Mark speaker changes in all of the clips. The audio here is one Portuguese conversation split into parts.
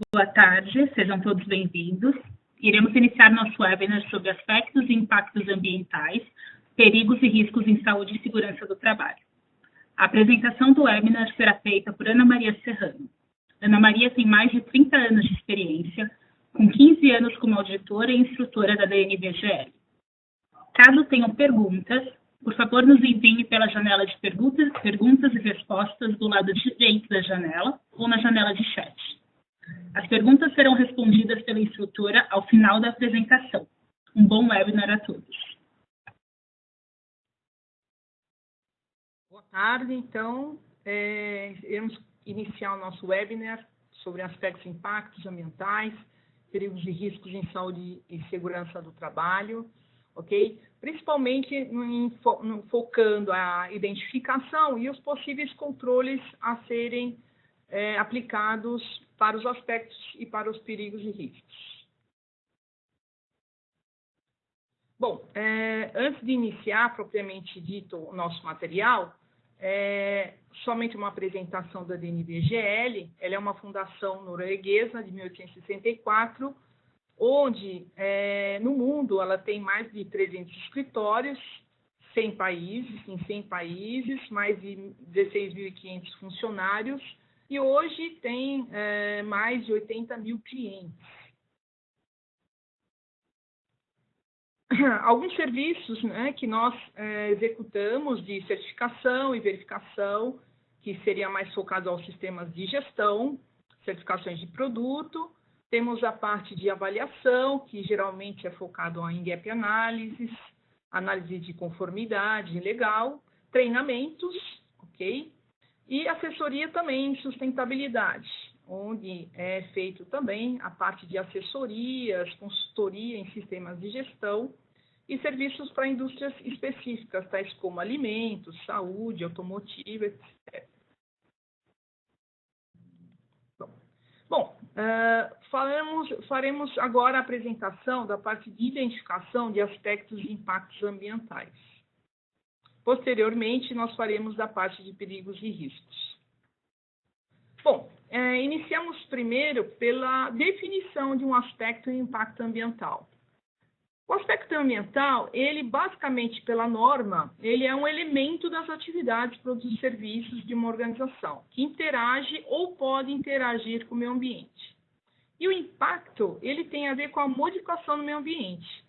Speaker 1: Boa tarde, sejam todos bem-vindos. Iremos iniciar nosso webinar sobre aspectos e impactos ambientais, perigos e riscos em saúde e segurança do trabalho. A apresentação do webinar será feita por Ana Maria Serrano. Ana Maria tem mais de 30 anos de experiência, com 15 anos como auditora e instrutora da DNVGL. Caso tenham perguntas, por favor, nos enviem pela janela de perguntas e respostas do lado direito da janela ou na janela de chat. As perguntas serão respondidas pela instrutora ao final da apresentação. Um bom webinar a todos.
Speaker 2: Boa tarde, então, iremos iniciar o nosso webinar sobre aspectos e impactos ambientais, perigos e riscos em saúde e segurança do trabalho, ok? Principalmente focando a identificação e os possíveis controles a serem aplicados para os aspectos e para os perigos e riscos. Bom, antes de iniciar propriamente dito o nosso material, somente uma apresentação da DNVGL. Ela é uma fundação norueguesa de 1864, onde no mundo ela tem mais de 300 escritórios, 100 países, em 100 países, mais de 16.500 funcionários, e hoje tem mais de 80 mil clientes. Alguns serviços, né, que nós executamos de certificação e verificação, que seria mais focado aos sistemas de gestão, certificações de produto. Temos a parte de avaliação, que geralmente é focado em gap analysis, análise de conformidade legal, treinamentos, ok? E assessoria também em sustentabilidade, onde é feito também a parte de assessorias, consultoria em sistemas de gestão e serviços para indústrias específicas, tais como alimentos, saúde, automotiva, etc. Bom, faremos agora a apresentação da parte de identificação de aspectos e impactos ambientais. Posteriormente, nós faremos da parte de perigos e riscos. Bom, iniciamos primeiro pela definição de um aspecto e impacto ambiental. O aspecto ambiental, ele basicamente pela norma, ele é um elemento das atividades, produtos e serviços de uma organização, que interage ou pode interagir com o meio ambiente. E o impacto, ele tem a ver com a modificação do meio ambiente,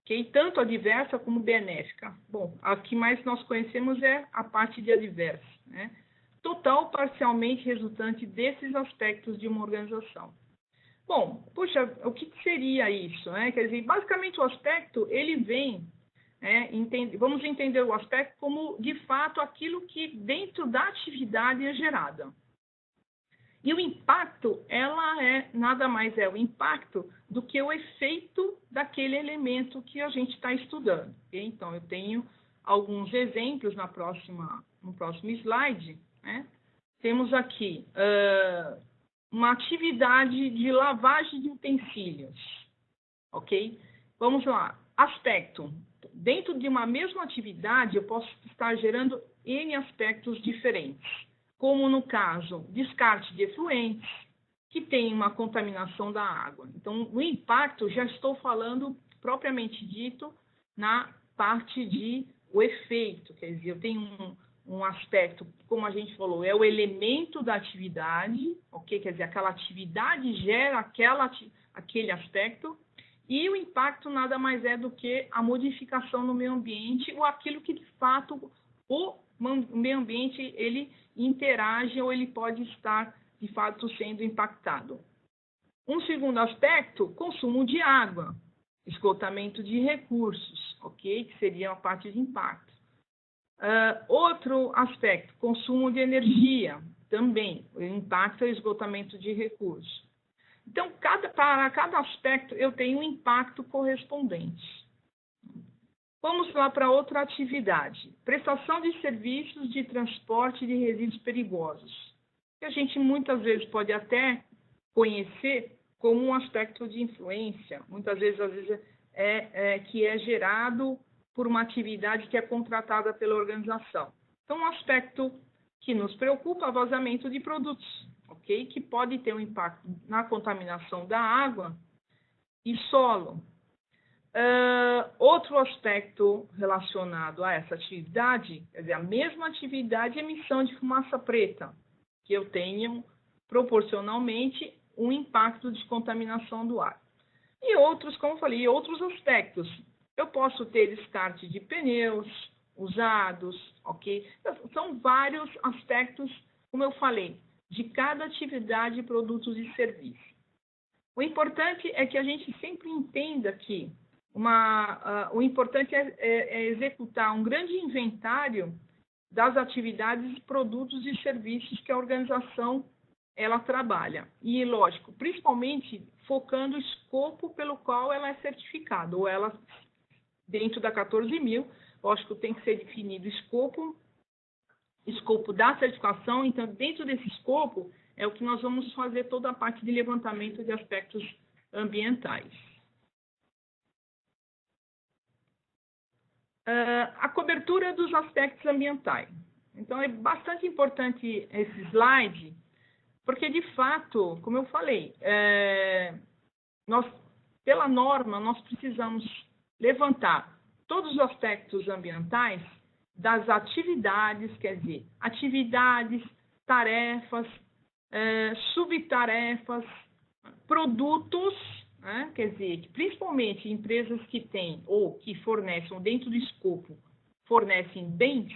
Speaker 2: okay? Tanto adversa como benéfica. Bom, a que mais nós conhecemos é a parte de adversa, né? Total ou parcialmente resultante desses aspectos de uma organização. Bom, puxa, o que seria isso, né? Quer dizer, basicamente o aspecto, ele vem, vamos entender o aspecto como, de fato, aquilo que dentro da atividade é gerada. E o impacto, ela nada mais é o impacto do que o efeito daquele elemento que a gente está estudando. Okay? Então, eu tenho alguns exemplos no próximo slide, né? Temos aqui uma atividade de lavagem de utensílios, ok? Vamos lá. Aspecto. Dentro de uma mesma atividade, eu posso estar gerando N aspectos diferentes, como no caso, descarte de efluentes, que tem uma contaminação da água. Então, o impacto, já estou falando propriamente dito na parte de o efeito, quer dizer, eu tenho um aspecto, como a gente falou, é o elemento da atividade, ok? Quer dizer, aquela atividade gera aquele aspecto, e o impacto nada mais é do que a modificação no meio ambiente, ou aquilo que, de fato, o meio ambiente, ele interage, ou ele pode estar, de fato, sendo impactado. Um segundo aspecto, consumo de água, esgotamento de recursos, ok? Que seria a parte de impacto. Outro aspecto, consumo de energia, também, o impacto é o esgotamento de recursos. Então, para cada aspecto, eu tenho um impacto correspondente. Vamos lá para outra atividade, prestação de serviços de transporte de resíduos perigosos, que a gente muitas vezes pode até conhecer como um aspecto de influência, muitas vezes, que é gerado por uma atividade que é contratada pela organização. Então, um aspecto que nos preocupa é o vazamento de produtos, ok? Que pode ter um impacto na contaminação da água e solo. Outro aspecto relacionado a essa atividade, quer dizer, a mesma atividade de emissão de fumaça preta, que eu tenho proporcionalmente um impacto de contaminação do ar. E outros, como eu falei, outros aspectos. Eu posso ter descarte de pneus usados, ok? São vários aspectos, como eu falei, de cada atividade, produtos e serviços. O importante é que a gente sempre entenda que o importante é executar um grande inventário das atividades, produtos e serviços que a organização ela trabalha. E, lógico, principalmente focando o escopo pelo qual ela é certificada, ou ela, dentro da 14.000, lógico, tem que ser definido escopo da certificação. Então, dentro desse escopo, é o que nós vamos fazer toda a parte de levantamento de aspectos ambientais. A cobertura dos aspectos ambientais. Então, é bastante importante esse slide, porque, de fato, como eu falei, pela norma, nós precisamos levantar todos os aspectos ambientais das atividades, quer dizer, atividades, tarefas, subtarefas, produtos, né? Quer dizer, que principalmente empresas que têm ou que fornecem dentro do escopo, fornecem bens,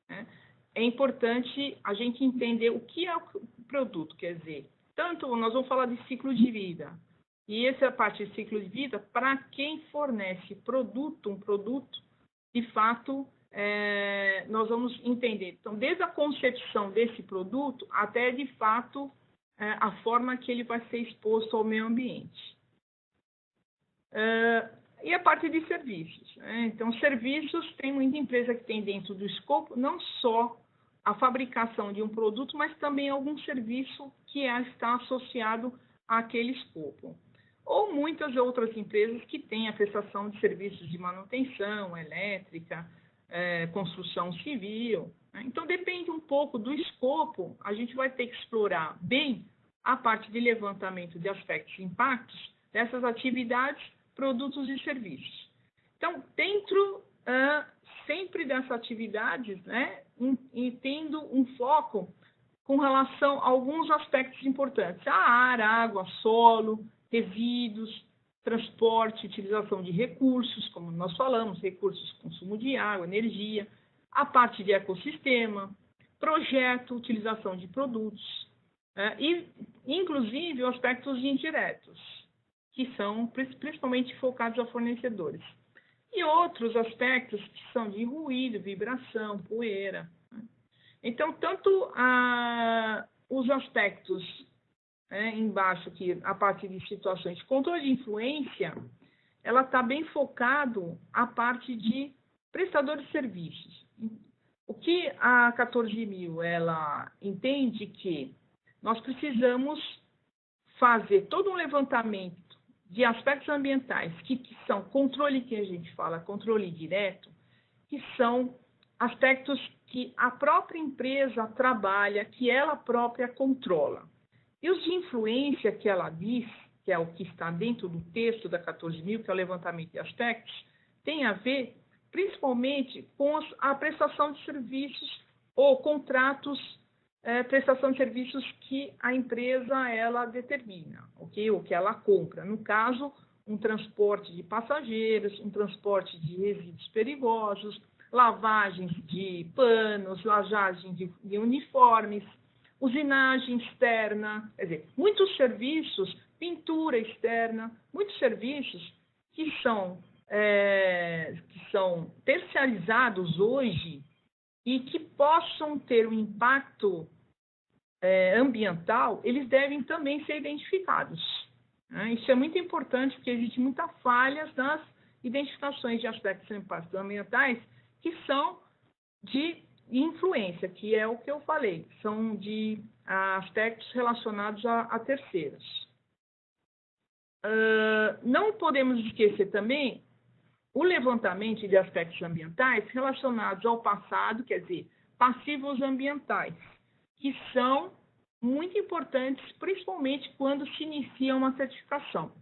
Speaker 2: né? É importante a gente entender o que é o produto, quer dizer, tanto nós vamos falar de ciclo de vida, e essa parte de ciclo de vida, para quem fornece um produto, de fato, nós vamos entender. Então, desde a concepção desse produto até, de fato, a forma que ele vai ser exposto ao meio ambiente. E a parte de serviços. Então, serviços, tem muita empresa que tem dentro do escopo não só a fabricação de um produto, mas também algum serviço que está associado àquele escopo. Ou muitas outras empresas que têm a prestação de serviços de manutenção, elétrica, construção civil. Então, depende um pouco do escopo, a gente vai ter que explorar bem a parte de levantamento de aspectos e impactos dessas atividades, produtos e serviços. Então, dentro sempre dessas atividades, né, e tendo um foco com relação a alguns aspectos importantes: a ar, água, solo, resíduos, transporte, utilização de recursos, como nós falamos, recursos, consumo de água, energia, a parte de ecossistema, projeto, utilização de produtos, e, inclusive, aspectos indiretos, que são principalmente focados a fornecedores. E outros aspectos que são de ruído, vibração, poeira. Então, tanto os aspectos embaixo, que a parte de situações de controle de influência, ela está bem focado a parte de prestadores de serviços. O que a 14.000 ela entende que nós precisamos fazer todo um levantamento de aspectos ambientais, que são controle, que a gente fala, controle direto, que são aspectos que a própria empresa trabalha, que ela própria controla. E os de influência que ela diz, que é o que está dentro do texto da 14.000, que é o levantamento de aspectos, tem a ver principalmente com a prestação de serviços ou contratos, prestação de serviços que a empresa ela determina, ok? Ou que ela compra. No caso, um transporte de passageiros, um transporte de resíduos perigosos, lavagens de panos, lavagem de uniformes, usinagem externa, quer dizer, muitos serviços, pintura externa, muitos serviços que são terceirizados hoje e que possam ter um impacto ambiental, eles devem também ser identificados. Isso é muito importante, porque existem muitas falhas nas identificações de aspectos e impactos ambientais que são de influência, que é o que eu falei, são de aspectos relacionados a terceiros. Não podemos esquecer também o levantamento de aspectos ambientais relacionados ao passado, quer dizer, passivos ambientais, que são muito importantes, principalmente quando se inicia uma certificação.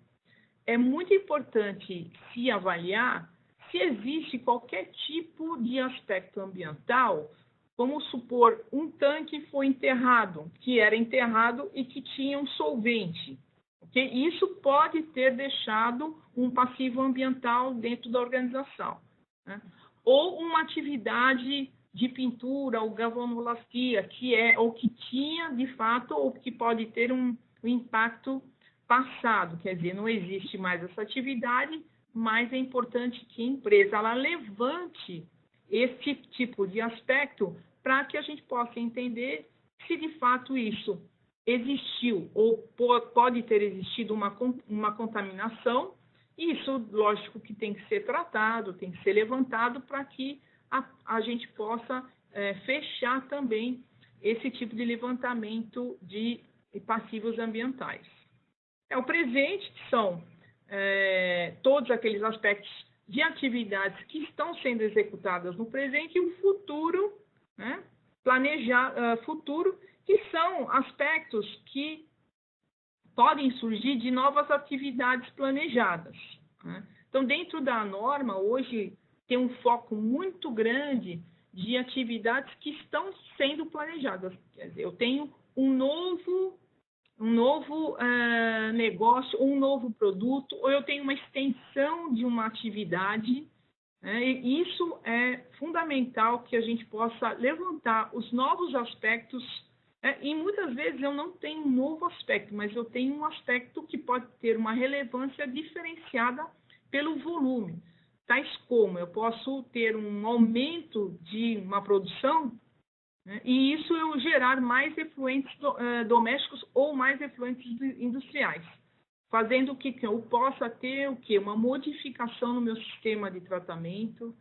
Speaker 2: É muito importante se avaliar se existe qualquer tipo de aspecto ambiental, vamos supor, um tanque foi enterrado, que era enterrado e que tinha um solvente. Okay? Isso pode ter deixado um passivo ambiental dentro da organização. Né? Ou uma atividade de pintura ou galvanoplastia, ou que tinha, de fato, ou que pode ter um impacto passado, quer dizer, não existe mais essa atividade, mas é importante que a empresa ela levante esse tipo de aspecto para que a gente possa entender se de fato isso existiu ou pode ter existido uma contaminação. Isso, lógico, que tem que ser tratado, tem que ser levantado para que a gente possa fechar também esse tipo de levantamento de passivos ambientais. O presente, que são todos aqueles aspectos de atividades que estão sendo executadas no presente, e o futuro, né, futuro, que são aspectos que podem surgir de novas atividades planejadas. Né? Então, dentro da norma, hoje tem um foco muito grande de atividades que estão sendo planejadas. Quer dizer, eu tenho um novo negócio, um novo produto, ou eu tenho uma extensão de uma atividade, né? E isso é fundamental que a gente possa levantar os novos aspectos, e muitas vezes eu não tenho um novo aspecto, mas eu tenho um aspecto que pode ter uma relevância diferenciada pelo volume, tais como eu posso ter um aumento de uma produção, e isso eu gerar mais efluentes domésticos ou mais efluentes industriais, fazendo que eu possa ter uma modificação no meu sistema de tratamento,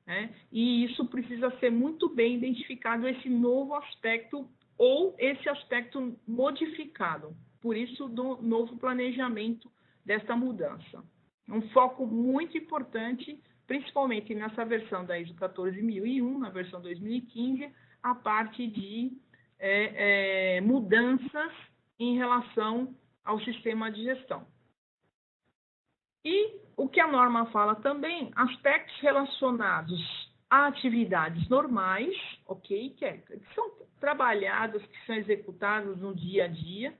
Speaker 2: né? E isso precisa ser muito bem identificado, esse novo aspecto ou esse aspecto modificado. Por isso, do novo planejamento desta mudança. Um foco muito importante, principalmente nessa versão da ISO 14001, na versão 2015, a parte de mudanças em relação ao sistema de gestão. E o que a norma fala também, aspectos relacionados a atividades normais, ok, que são trabalhadas, que são executadas no dia a dia,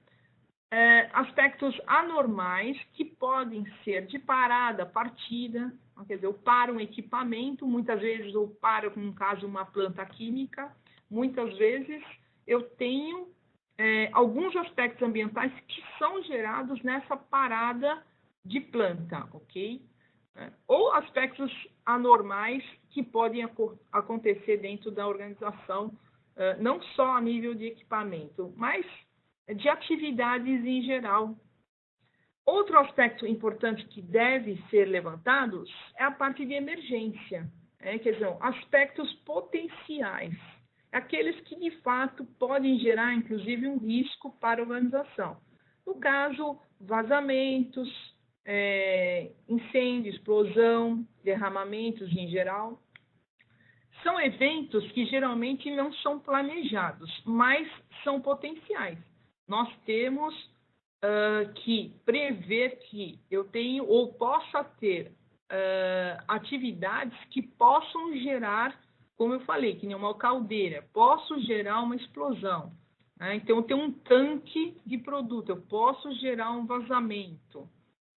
Speaker 2: aspectos anormais que podem ser de parada, partida, quer dizer, eu paro um equipamento, muitas vezes eu paro, no caso, uma planta química, muitas vezes eu tenho alguns aspectos ambientais que são gerados nessa parada de planta, ok? Ou aspectos anormais que podem acontecer dentro da organização, não só a nível de equipamento, mas de atividades em geral. Outro aspecto importante que deve ser levantado é a parte de emergência, quer dizer, aspectos potenciais, aqueles que de fato podem gerar, inclusive, um risco para a organização. No caso, vazamentos, incêndio, explosão, derramamentos em geral. São eventos que geralmente não são planejados, mas são potenciais. Nós temos que prever que eu tenho ou possa ter atividades que possam gerar, como eu falei, que nem uma caldeira, posso gerar uma explosão. Né? Então, eu tenho um tanque de produto, eu posso gerar um vazamento.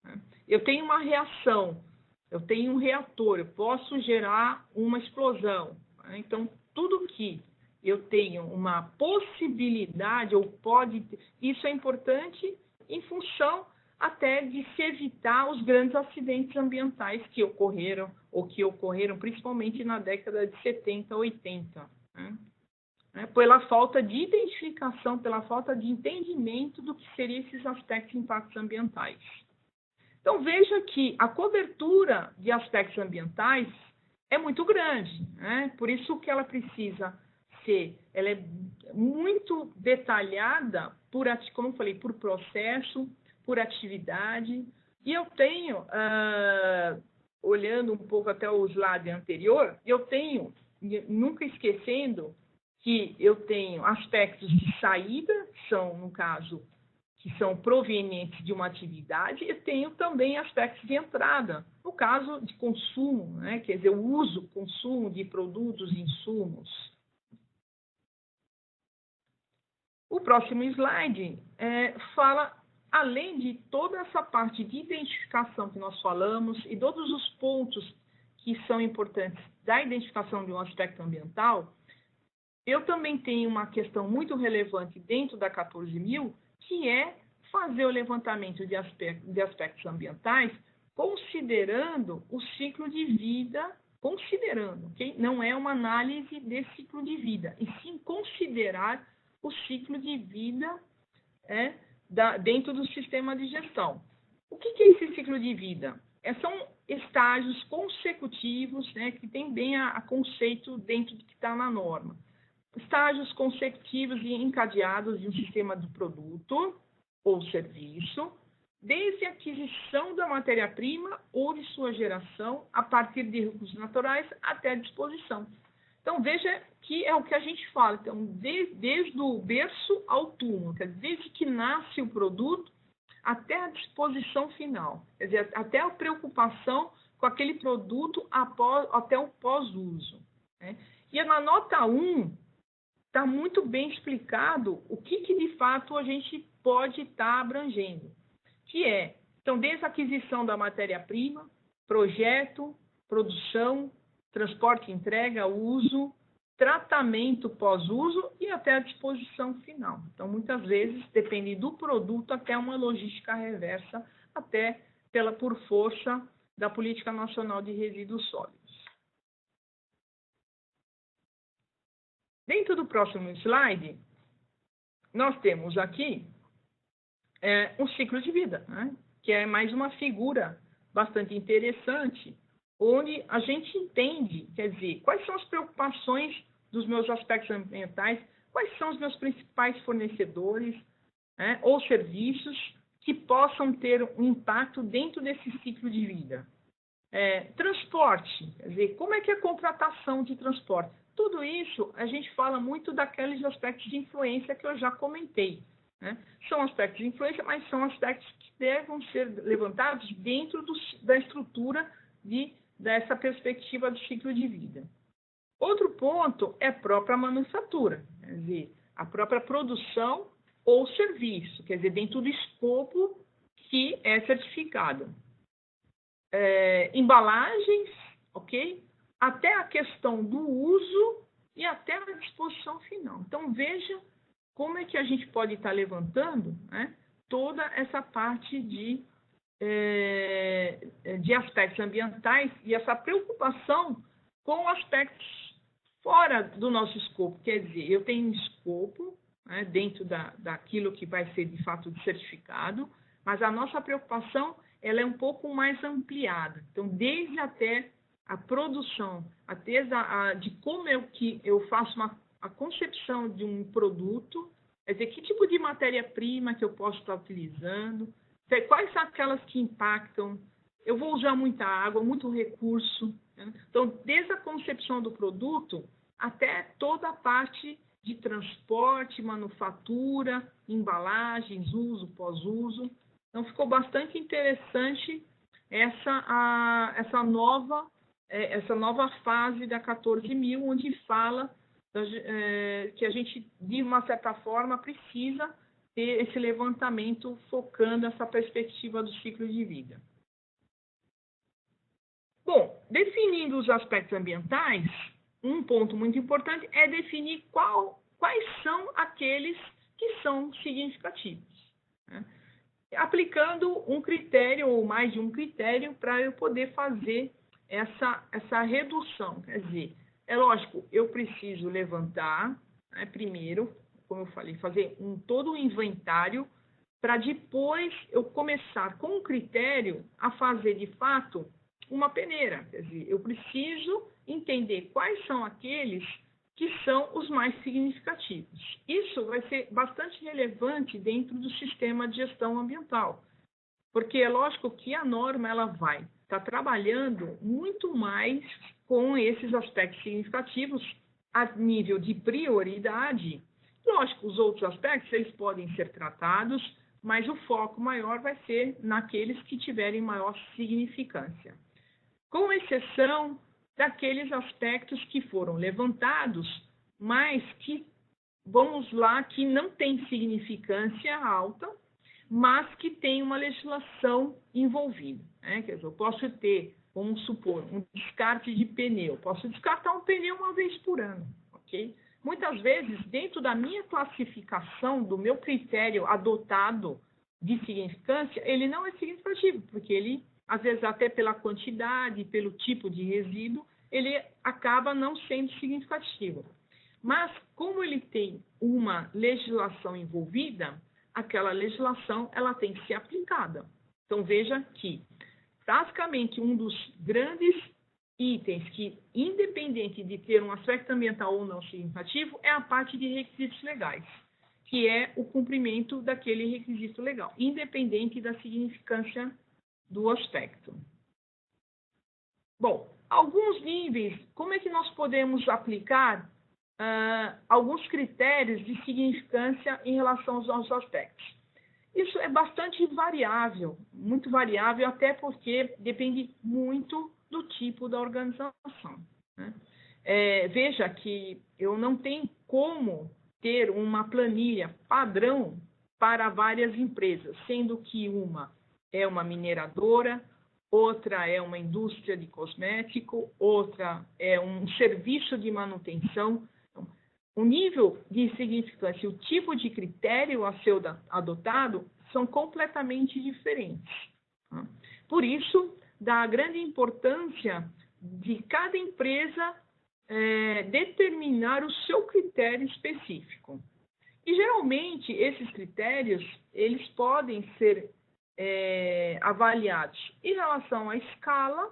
Speaker 2: Né? Eu tenho uma reação, eu tenho um reator, eu posso gerar uma explosão. Né? Então, tudo que eu tenho uma possibilidade, ou pode ter, isso é importante em função até de se evitar os grandes acidentes ambientais que ocorreram, ou que ocorreram principalmente na década de 70, 80. Né? Pela falta de identificação, pela falta de entendimento do que seriam esses aspectos de impactos ambientais. Então, veja que a cobertura de aspectos ambientais é muito grande, né? Por isso que ela precisa ser, ela é muito detalhada, como eu falei, por processo, por atividade. E eu tenho, olhando um pouco até o slide anterior, eu tenho, nunca esquecendo, que eu tenho aspectos de saída, que são, no caso, que são provenientes de uma atividade, e tenho também aspectos de entrada, no caso de consumo, né? Quer dizer, o uso, consumo de produtos e insumos. O próximo slide fala, além de toda essa parte de identificação que nós falamos e todos os pontos que são importantes da identificação de um aspecto ambiental, eu também tenho uma questão muito relevante dentro da 14.000, que é fazer o levantamento de aspectos ambientais considerando o ciclo de vida, considerando, okay? Não é uma análise de ciclo de vida, e sim considerar o ciclo de vida dentro do sistema de gestão. O que é esse ciclo de vida? São estágios consecutivos, né, que tem bem a conceito dentro do que está na norma. Estágios consecutivos e encadeados de um sistema do produto ou serviço, desde a aquisição da matéria-prima ou de sua geração, a partir de recursos naturais até a disposição. Então, veja que é o que a gente fala. Então, desde o berço ao túmulo, quer dizer, desde que nasce o produto até a disposição final. Quer dizer, até a preocupação com aquele produto até o pós-uso, né? E na nota 1, está muito bem explicado o que de fato a gente pode estar abrangendo. Que é, então, desde a aquisição da matéria-prima, projeto, produção, transporte, entrega, uso, tratamento pós-uso e até a disposição final. Então, muitas vezes, depende do produto, até uma logística reversa, até por força da Política Nacional de Resíduos Sólidos. Dentro do próximo slide, nós temos aqui um ciclo de vida, né? Que é mais uma figura bastante interessante, onde a gente entende, quer dizer, quais são as preocupações dos meus aspectos ambientais, quais são os meus principais fornecedores, né, ou serviços que possam ter um impacto dentro desse ciclo de vida. Transporte, quer dizer, como é que é a contratação de transporte? Tudo isso, a gente fala muito daqueles aspectos de influência que eu já comentei, né? São aspectos de influência, mas são aspectos que devem ser levantados dentro da estrutura dessa perspectiva do ciclo de vida. Outro ponto é a própria manufatura, quer dizer, a própria produção ou serviço, quer dizer, dentro do escopo que é certificado. Embalagens, ok? Até a questão do uso e até a disposição final. Então, veja como é que a gente pode estar levantando, né, toda essa parte de aspectos ambientais e essa preocupação com aspectos fora do nosso escopo. Quer dizer, eu tenho um escopo, né, dentro daquilo que vai ser, de fato, certificado, mas a nossa preocupação ela é um pouco mais ampliada. Então, desde até a produção, até de como eu faço a concepção de um produto, quer dizer, que tipo de matéria-prima que eu posso estar utilizando, quais são aquelas que impactam, eu vou usar muita água, muito recurso, né? Então, desde a concepção do produto até toda a parte de transporte, manufatura, embalagens, uso, pós-uso. Então, ficou bastante interessante essa nova fase da 14.000, onde fala que a gente, de uma certa forma, precisa ter esse levantamento focando essa perspectiva do ciclo de vida. Bom, definindo os aspectos ambientais, um ponto muito importante é definir quais são aqueles que são significativos, né? Aplicando um critério ou mais de um critério para eu poder fazer essa redução. Quer dizer, é lógico, eu preciso levantar, né, primeiro, como eu falei, fazer todo um inventário para depois eu começar com um critério a fazer, de fato, uma peneira. Quer dizer, eu preciso entender quais são aqueles que são os mais significativos. Isso vai ser bastante relevante dentro do sistema de gestão ambiental, porque é lógico que a norma ela vai estar trabalhando muito mais com esses aspectos significativos a nível de prioridade, lógico, os outros aspectos eles podem ser tratados, mas o foco maior vai ser naqueles que tiverem maior significância. Com exceção daqueles aspectos que foram levantados, mas que, vamos lá, que não tem significância alta, mas que tem uma legislação envolvida, né? Quer dizer, eu posso ter, vamos supor, um descarte de pneu. Posso descartar um pneu uma vez por ano, ok? Muitas vezes, dentro da minha classificação, do meu critério adotado de significância, ele não é significativo, porque ele, às vezes, até pela quantidade, pelo tipo de resíduo, ele acaba não sendo significativo. Mas, como ele tem uma legislação envolvida, aquela legislação ela tem que ser aplicada. Então, veja que, basicamente, um dos grandes itens que, independente de ter um aspecto ambiental ou não significativo, é a parte de requisitos legais, que é o cumprimento daquele requisito legal, independente da significância do aspecto. Bom, alguns níveis, como é que nós podemos aplicar alguns critérios de significância em relação aos nossos aspectos? Isso é bastante variável, muito variável, até porque depende muito do tipo da organização, né? Veja que eu não tenho como ter uma planilha padrão para várias empresas, sendo que uma é uma mineradora, outra é uma indústria de cosmético, outra é um serviço de manutenção. O nível de significância e o tipo de critério a ser adotado são completamente diferentes. Por isso, dá grande importância de cada empresa determinar o seu critério específico. E, geralmente, esses critérios eles podem ser avaliados em relação à escala,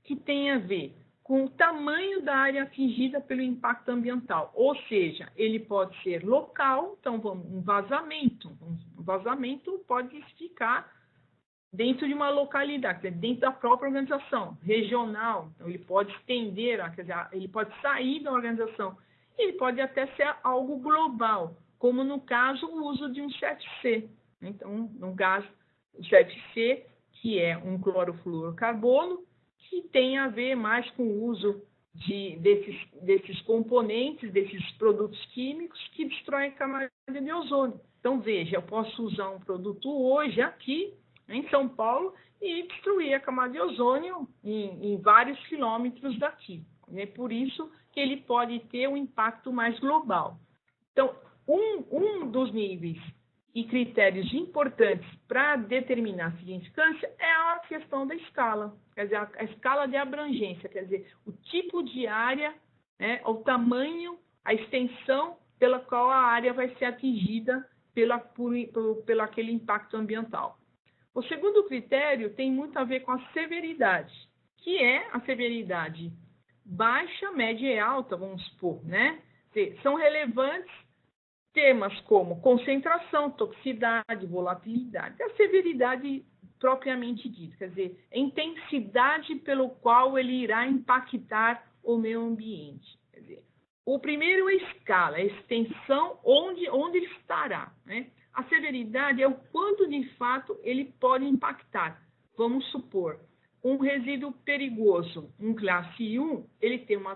Speaker 2: que tem a ver com o tamanho da área atingida pelo impacto ambiental. Ou seja, ele pode ser local, então um vazamento. Um vazamento pode ficar dentro de uma localidade, dentro da própria organização, regional. Então, ele pode estender, quer dizer, ele pode sair da organização. Ele pode até ser algo global, como no caso o uso de um CFC. Então, no gás, o CFC, que é um clorofluorocarbono, que tem a ver mais com o uso desses componentes, desses produtos químicos que destroem a camada de ozônio. Então, veja, eu posso usar um produto hoje aqui, em São Paulo, e destruir a camada de ozônio em vários quilômetros daqui. É por isso que ele pode ter um impacto mais global. Então, um dos níveis e critérios importantes para determinar a significância é a questão da escala, quer dizer, a escala de abrangência, quer dizer, o tipo de área, né, o tamanho, a extensão pela qual a área vai ser atingida pelo aquele impacto ambiental. O segundo critério tem muito a ver com a severidade, que é a severidade baixa, média e alta, vamos supor, né? São relevantes temas como concentração, toxicidade, volatilidade, a severidade propriamente dita, quer dizer, a intensidade pelo qual ele irá impactar o meio ambiente. Quer dizer, o primeiro é a escala, a extensão onde ele estará, né? A severidade é o quanto de fato ele pode impactar. Vamos supor, um resíduo perigoso, um classe 1, ele tem uma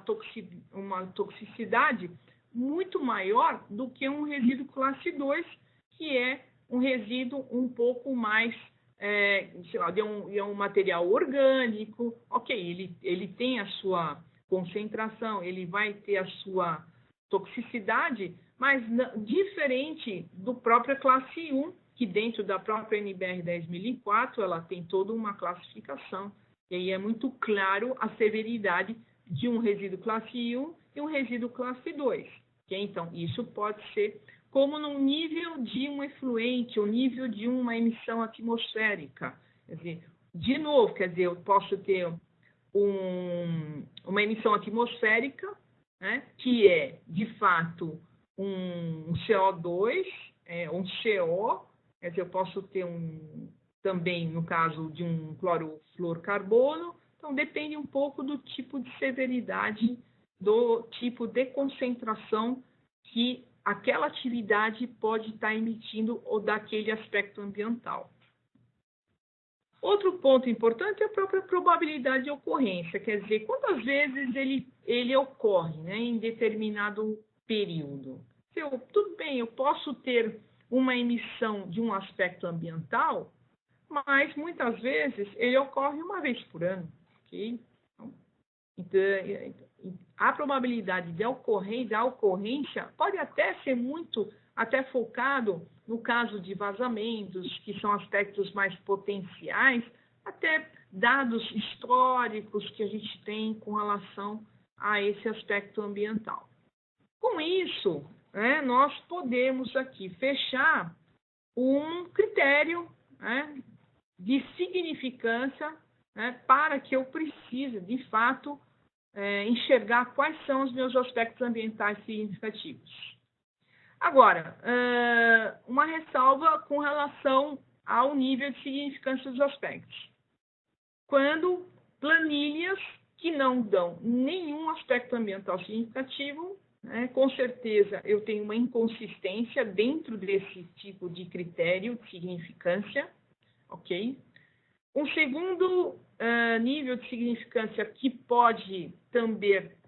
Speaker 2: toxicidade muito maior do que um resíduo classe 2, que é um resíduo um pouco mais, sei lá, de um material orgânico. Ok, ele tem a sua concentração, ele vai ter a sua toxicidade, mas diferente do próprio classe 1, que dentro da própria NBR 10.004, ela tem toda uma classificação, e aí é muito claro a severidade de um resíduo classe 1 e um resíduo classe 2. Okay? Então, isso pode ser como no nível de um efluente, ou nível de uma emissão atmosférica. Quer dizer, de novo, quer dizer, eu posso ter uma emissão atmosférica, né, que é, de fato, um CO2, um CO, quer dizer, eu posso ter também, no caso de um clorofluorocarbono. Então, depende um pouco do tipo de severidade do tipo de concentração que aquela atividade pode estar emitindo ou daquele aspecto ambiental. Outro ponto importante é a própria probabilidade de ocorrência, quer dizer, quantas vezes ele ocorre, né, em determinado período. Tudo bem, eu posso ter uma emissão de um aspecto ambiental, mas muitas vezes ele ocorre uma vez por ano, ok? Então, a probabilidade da ocorrência pode até ser até focado no caso de vazamentos, que são aspectos mais potenciais, até dados históricos que a gente tem com relação a esse aspecto ambiental. Com isso, né, nós podemos aqui fechar um critério, né, de significância, né, para que eu precise, de fato, enxergar quais são os meus aspectos ambientais significativos. Agora, uma ressalva com relação ao nível de significância dos aspectos. Quando planilhas que não dão nenhum aspecto ambiental significativo, né, com certeza eu tenho uma inconsistência dentro desse tipo de critério de significância, ok? Um segundo nível de significância que pode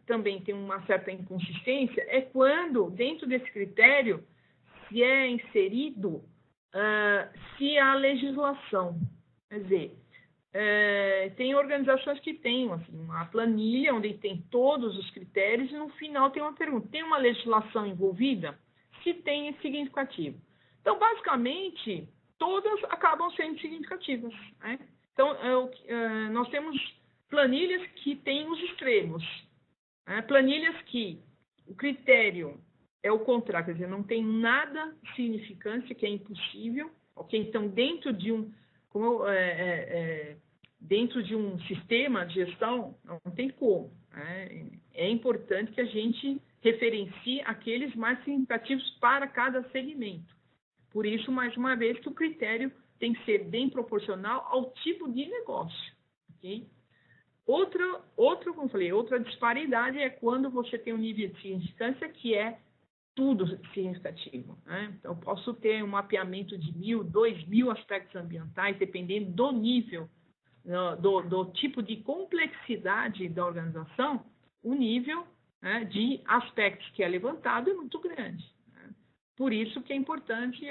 Speaker 2: também ter uma certa inconsistência é quando, dentro desse critério, se é inserido se a legislação. Quer dizer, tem organizações que têm assim, uma planilha onde tem todos os critérios e no final tem uma pergunta: tem uma legislação envolvida? Se tem, é significativo. Então, basicamente, todas acabam sendo significativas, né? Então, nós temos planilhas que têm os extremos, né? Planilhas que o critério é o contrário, quer dizer, não tem nada de significância, que é impossível, ok? Então, dentro de um sistema de gestão, não tem como, né? É importante que a gente referencie aqueles mais significativos para cada segmento. Por isso, mais uma vez, que o critério tem que ser bem proporcional ao tipo de negócio, ok? Como eu falei, outra disparidade é quando você tem um nível de significância que é tudo significativo, né? Então, eu posso ter um mapeamento de 1.000, 2.000 aspectos ambientais, dependendo do nível, do tipo de complexidade da organização, o nível, né, de aspectos que é levantado é muito grande, né? Por isso que é importante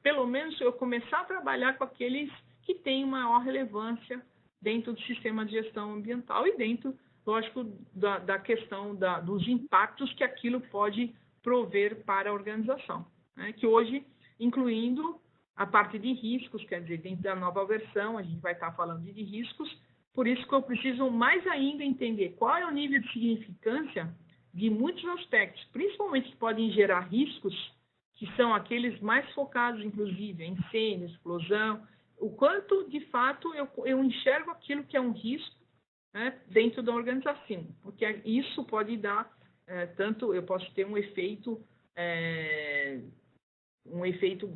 Speaker 2: pelo menos eu começar a trabalhar com aqueles que têm maior relevância dentro do sistema de gestão ambiental e dentro, lógico, da questão dos impactos que aquilo pode prover para a organização, né? Que hoje, incluindo a parte de riscos, quer dizer, dentro da nova versão, a gente vai estar falando de riscos, por isso que eu preciso mais ainda entender qual é o nível de significância de muitos aspectos, principalmente que podem gerar riscos, que são aqueles mais focados, inclusive, em incêndio, explosão, o quanto, de fato, eu enxergo aquilo que é um risco, né, dentro da organização, porque isso pode dar, tanto eu posso ter um efeito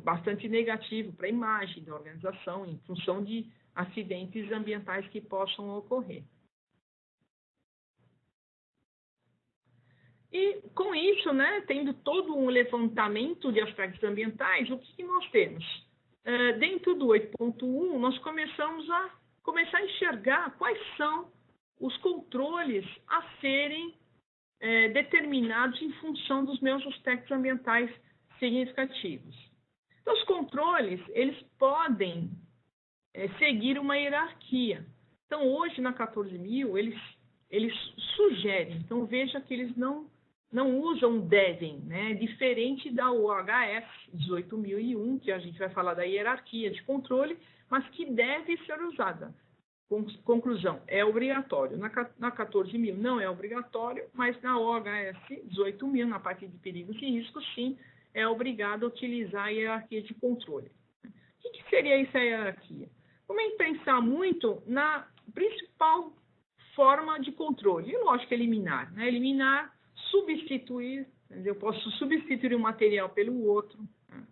Speaker 2: bastante negativo para a imagem da organização, em função de acidentes ambientais que possam ocorrer. E, com isso, né, tendo todo um levantamento de aspectos ambientais, o que nós temos? Dentro do 8.1, nós começamos a enxergar quais são os controles a serem determinados em função dos meus aspectos ambientais significativos. Então, os controles, eles podem seguir uma hierarquia. Então, hoje, na 14.000, eles sugerem, então veja que eles não usam devem, né? Diferente da OHS 18.001, que a gente vai falar da hierarquia de controle, mas que deve ser usada. Conclusão, é obrigatório. Na 14.000 não é obrigatório, mas na OHS 18.000, na parte de perigos e riscos, sim, é obrigado a utilizar a hierarquia de controle. O que seria essa hierarquia? Vamos pensar muito na principal forma de controle, e lógico, eliminar, né? Eliminar, substituir, eu posso substituir um material pelo outro, né?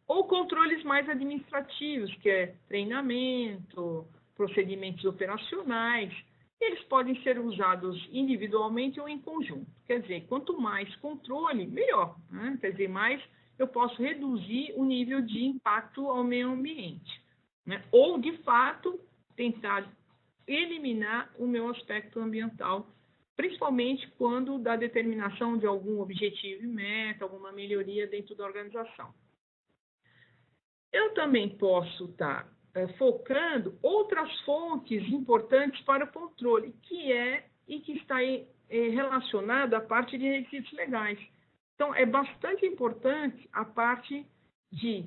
Speaker 2: Ou controles mais administrativos, que é treinamento, procedimentos operacionais, Eles podem ser usados individualmente ou em conjunto. Quer dizer, quanto mais controle, melhor, né? Quer dizer, mais eu posso reduzir o nível de impacto ao meio ambiente, né? Ou, de fato, tentar eliminar o meu aspecto ambiental, principalmente quando da determinação de algum objetivo e meta, alguma melhoria dentro da organização. Eu também posso estar focando outras fontes importantes para o controle, que está relacionada à parte de requisitos legais. Então, é bastante importante a parte de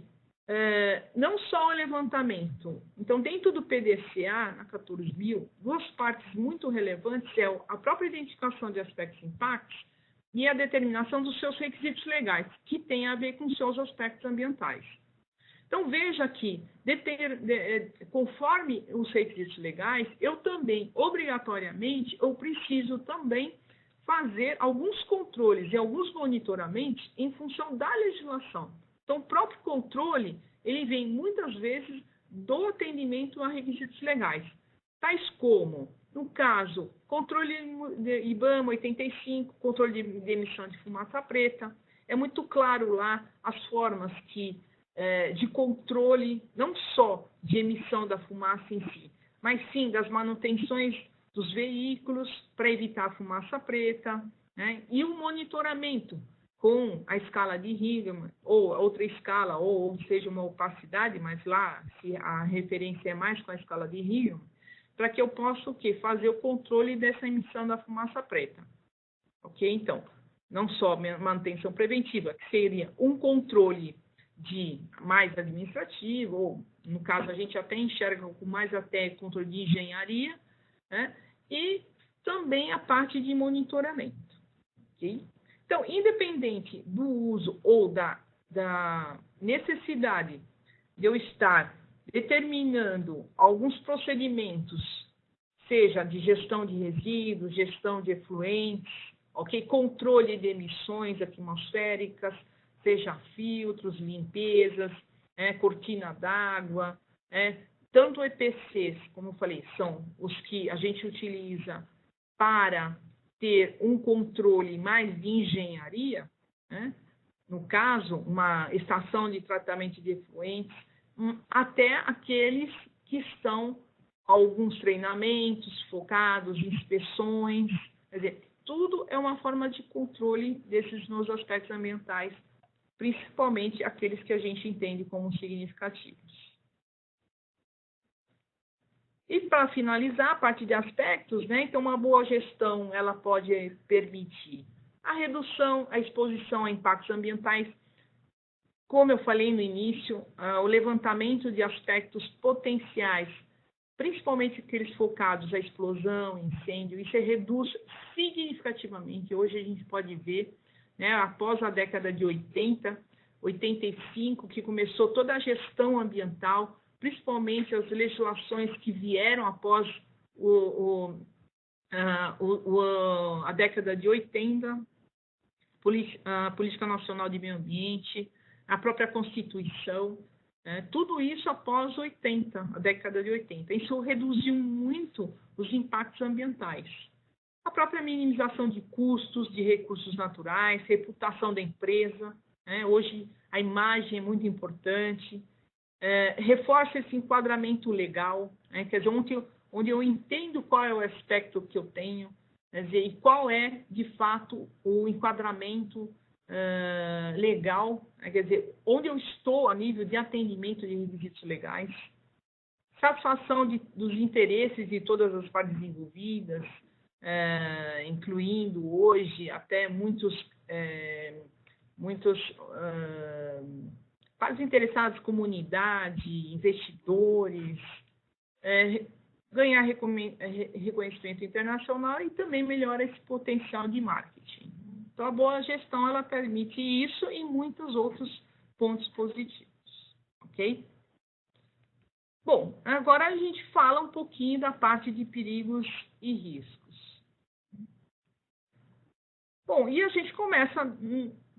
Speaker 2: não só o levantamento. Então, dentro do PDCA, na 14.000, duas partes muito relevantes é a própria identificação de aspectos e impactos e a determinação dos seus requisitos legais, que tem a ver com os seus aspectos ambientais. Então, veja que, conforme os requisitos legais, eu também, obrigatoriamente, eu preciso também fazer alguns controles e alguns monitoramentos em função da legislação. Então, o próprio controle, ele vem muitas vezes do atendimento a requisitos legais, tais como, no caso, controle de IBAMA 85, controle de emissão de fumaça preta. É muito claro lá as formas de controle, não só de emissão da fumaça em si, mas sim das manutenções dos veículos para evitar a fumaça preta, né? E o monitoramento com a escala de Higman, ou outra escala, ou seja, uma opacidade, mas lá se a referência é mais com a escala de Higman, para que eu possa fazer o controle dessa emissão da fumaça preta. Ok? Então, não só manutenção preventiva, que seria um controle mais administrativo, ou no caso a gente até enxerga com mais até controle de engenharia, né? E também a parte de monitoramento. Okay? Então, independente do uso ou da necessidade de eu estar determinando alguns procedimentos, seja de gestão de resíduos, gestão de efluentes, okay? Controle de emissões atmosféricas, seja filtros, limpezas, cortina d'água, tanto EPCs, como eu falei, são os que a gente utiliza para ter um controle mais de engenharia, né? No caso, uma estação de tratamento de efluentes, até aqueles que estão alguns treinamentos focados, inspeções, quer dizer, tudo é uma forma de controle desses meus aspectos ambientais, principalmente aqueles que a gente entende como significativos. E para finalizar a parte de aspectos, né, então uma boa gestão ela pode permitir a redução, a exposição a impactos ambientais, como eu falei no início, o levantamento de aspectos potenciais, principalmente aqueles focados à explosão, incêndio, isso reduz significativamente. Hoje a gente pode ver, né, após a década de 80, 85, que começou toda a gestão ambiental, principalmente as legislações que vieram após a década de 80, a Política Nacional de Meio Ambiente, a própria Constituição, tudo isso após 80, a década de 80. Isso reduziu muito os impactos ambientais. A própria minimização de custos, de recursos naturais, reputação da empresa, né? Hoje a imagem é muito importante. Reforça esse enquadramento legal, né? Quer dizer, onde eu entendo qual é o aspecto que eu tenho, quer dizer, e qual é, de fato, o enquadramento legal, né? Quer dizer, onde eu estou a nível de atendimento de requisitos legais, satisfação dos interesses de todas as partes envolvidas, incluindo hoje até muitos partes interessadas, comunidade, investidores, ganhar reconhecimento internacional e também melhora esse potencial de marketing. Então, a boa gestão ela permite isso e muitos outros pontos positivos, ok? Bom, agora a gente fala um pouquinho da parte de perigos e riscos. Bom, e a gente começa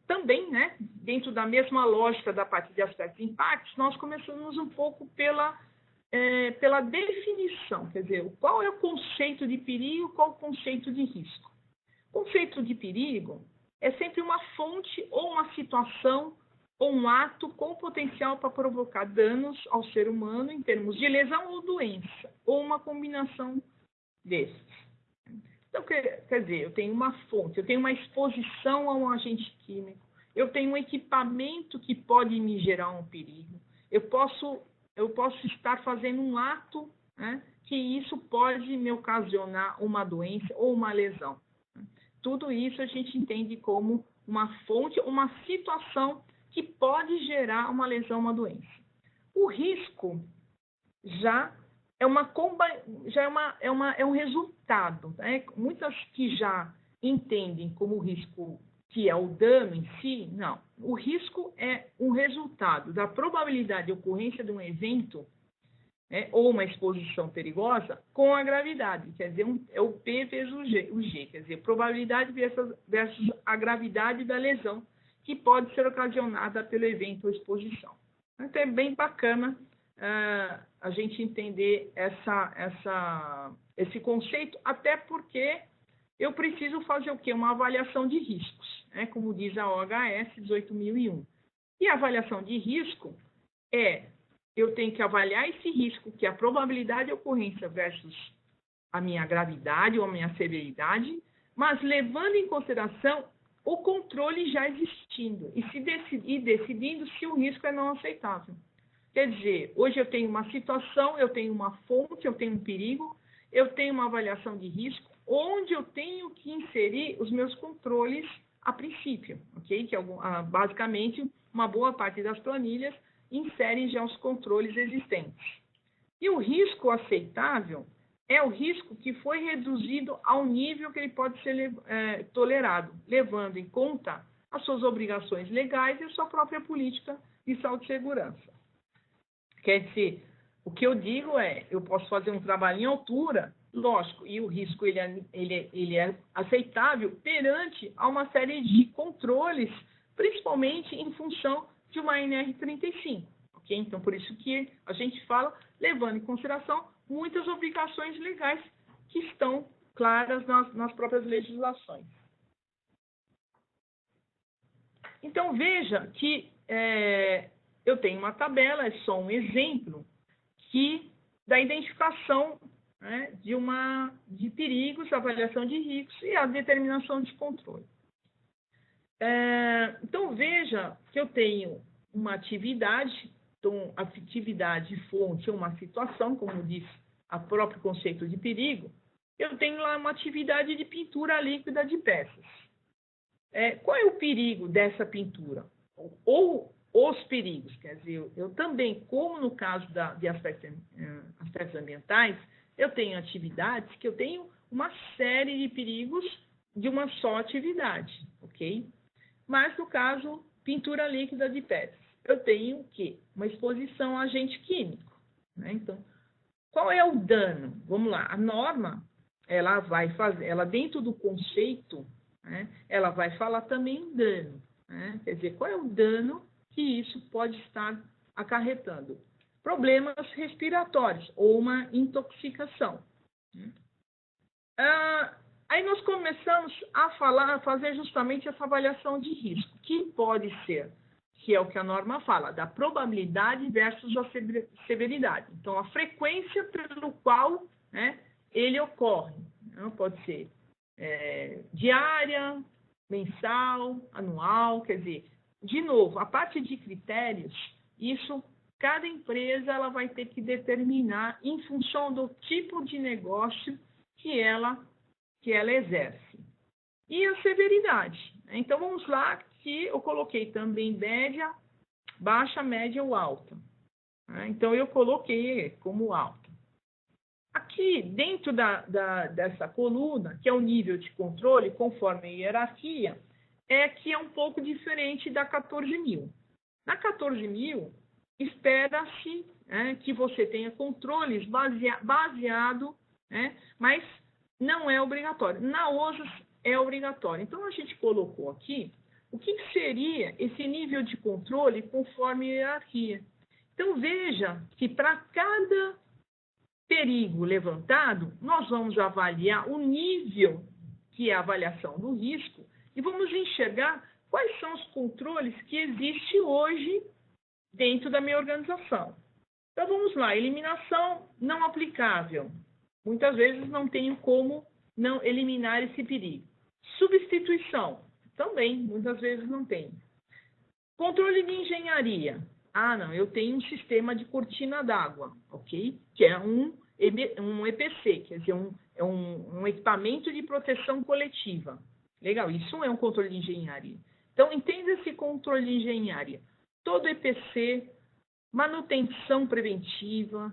Speaker 2: também, né, dentro da mesma lógica da parte de aspectos e impactos, nós começamos um pouco pela pela definição, quer dizer, qual é o conceito de perigo, qual é o conceito de risco. O conceito de perigo é sempre uma fonte ou uma situação ou um ato com potencial para provocar danos ao ser humano em termos de lesão ou doença, ou uma combinação desses. Então, quer dizer, eu tenho uma fonte, eu tenho uma exposição a um agente químico, eu tenho um equipamento que pode me gerar um perigo, eu posso estar fazendo um ato, né, que isso pode me ocasionar uma doença ou uma lesão. Tudo isso a gente entende como uma fonte, uma situação que pode gerar uma lesão, uma doença. O risco já é um resultado. Né? Muitas que já entendem como risco que é o dano em si, não. O risco é um resultado da probabilidade de ocorrência de um evento, né, ou uma exposição perigosa com a gravidade, quer dizer, é o P vezes o G, quer dizer, probabilidade versus a gravidade da lesão que pode ser ocasionada pelo evento ou exposição. Então, é bem bacana a gente entender esse conceito, até porque eu preciso fazer o quê? Uma avaliação de riscos, né? Como diz a OHS 18001. E a avaliação de risco eu tenho que avaliar esse risco, que é a probabilidade de ocorrência versus a minha gravidade ou a minha severidade, mas levando em consideração o controle já existindo e decidindo se o risco é não aceitável. Quer dizer, hoje eu tenho uma situação, eu tenho uma fonte, eu tenho um perigo, eu tenho uma avaliação de risco, onde eu tenho que inserir os meus controles a princípio, ok? Que basicamente uma boa parte das planilhas inserem já os controles existentes. E o risco aceitável é o risco que foi reduzido ao nível que ele pode ser tolerado, levando em conta as suas obrigações legais e a sua própria política de saúde e segurança. Quer dizer, o que eu digo eu posso fazer um trabalho em altura, lógico, e o risco ele é aceitável perante a uma série de controles, principalmente em função de uma NR35, ok? Então, por isso que a gente fala, levando em consideração muitas obrigações legais que estão claras nas próprias legislações. Então, veja que eu tenho uma tabela, é só um exemplo, da identificação, né, de perigos, avaliação de riscos e a determinação de controle. Então, veja que eu tenho uma atividade, então, atividade fonte ou uma situação, como diz o próprio conceito de perigo, eu tenho lá uma atividade de pintura líquida de peças. Qual é o perigo dessa pintura? Ou os perigos, quer dizer, eu também, como no caso de aspectos ambientais, eu tenho atividades que eu tenho uma série de perigos de uma só atividade, ok? Mas, no caso, pintura líquida de peças, eu tenho o quê? Uma exposição a agente químico, né? Então, qual é o dano? Vamos lá, a norma, ela dentro do conceito, né, ela vai falar também em dano, né? Quer dizer, qual é o dano que isso pode estar acarretando? Problemas respiratórios ou uma intoxicação. Aí nós começamos a fazer justamente essa avaliação de risco, que pode ser, que é o que a norma fala, da probabilidade versus a severidade. Então, a frequência pelo qual, né, ele ocorre. Então, pode ser diária, mensal, anual, quer dizer, de novo, a parte de critérios, isso, cada empresa ela vai ter que determinar em função do tipo de negócio que ela exerce. E a severidade. Então, vamos lá, que eu coloquei também média, baixa, média ou alta. Então, eu coloquei como alta. Aqui, dentro dessa coluna, que é o nível de controle, conforme a hierarquia, que é um pouco diferente da 14.000. Na 14.000, espera-se, né, que você tenha controles baseado, né, mas não é obrigatório. Na OSAS é obrigatório. Então, a gente colocou aqui o que seria esse nível de controle conforme a hierarquia. Então, veja que para cada perigo levantado, nós vamos avaliar o nível que é a avaliação do risco e vamos enxergar quais são os controles que existem hoje dentro da minha organização. Então, vamos lá. Eliminação não aplicável. Muitas vezes não tenho como não eliminar esse perigo. Substituição. Também, muitas vezes não tenho. Controle de engenharia. Ah, não, eu tenho um sistema de cortina d'água, ok? Que é um EPC, quer dizer, um equipamento de proteção coletiva. Legal, isso é um controle de engenharia. Então, entenda esse controle de engenharia. Todo EPC, manutenção preventiva,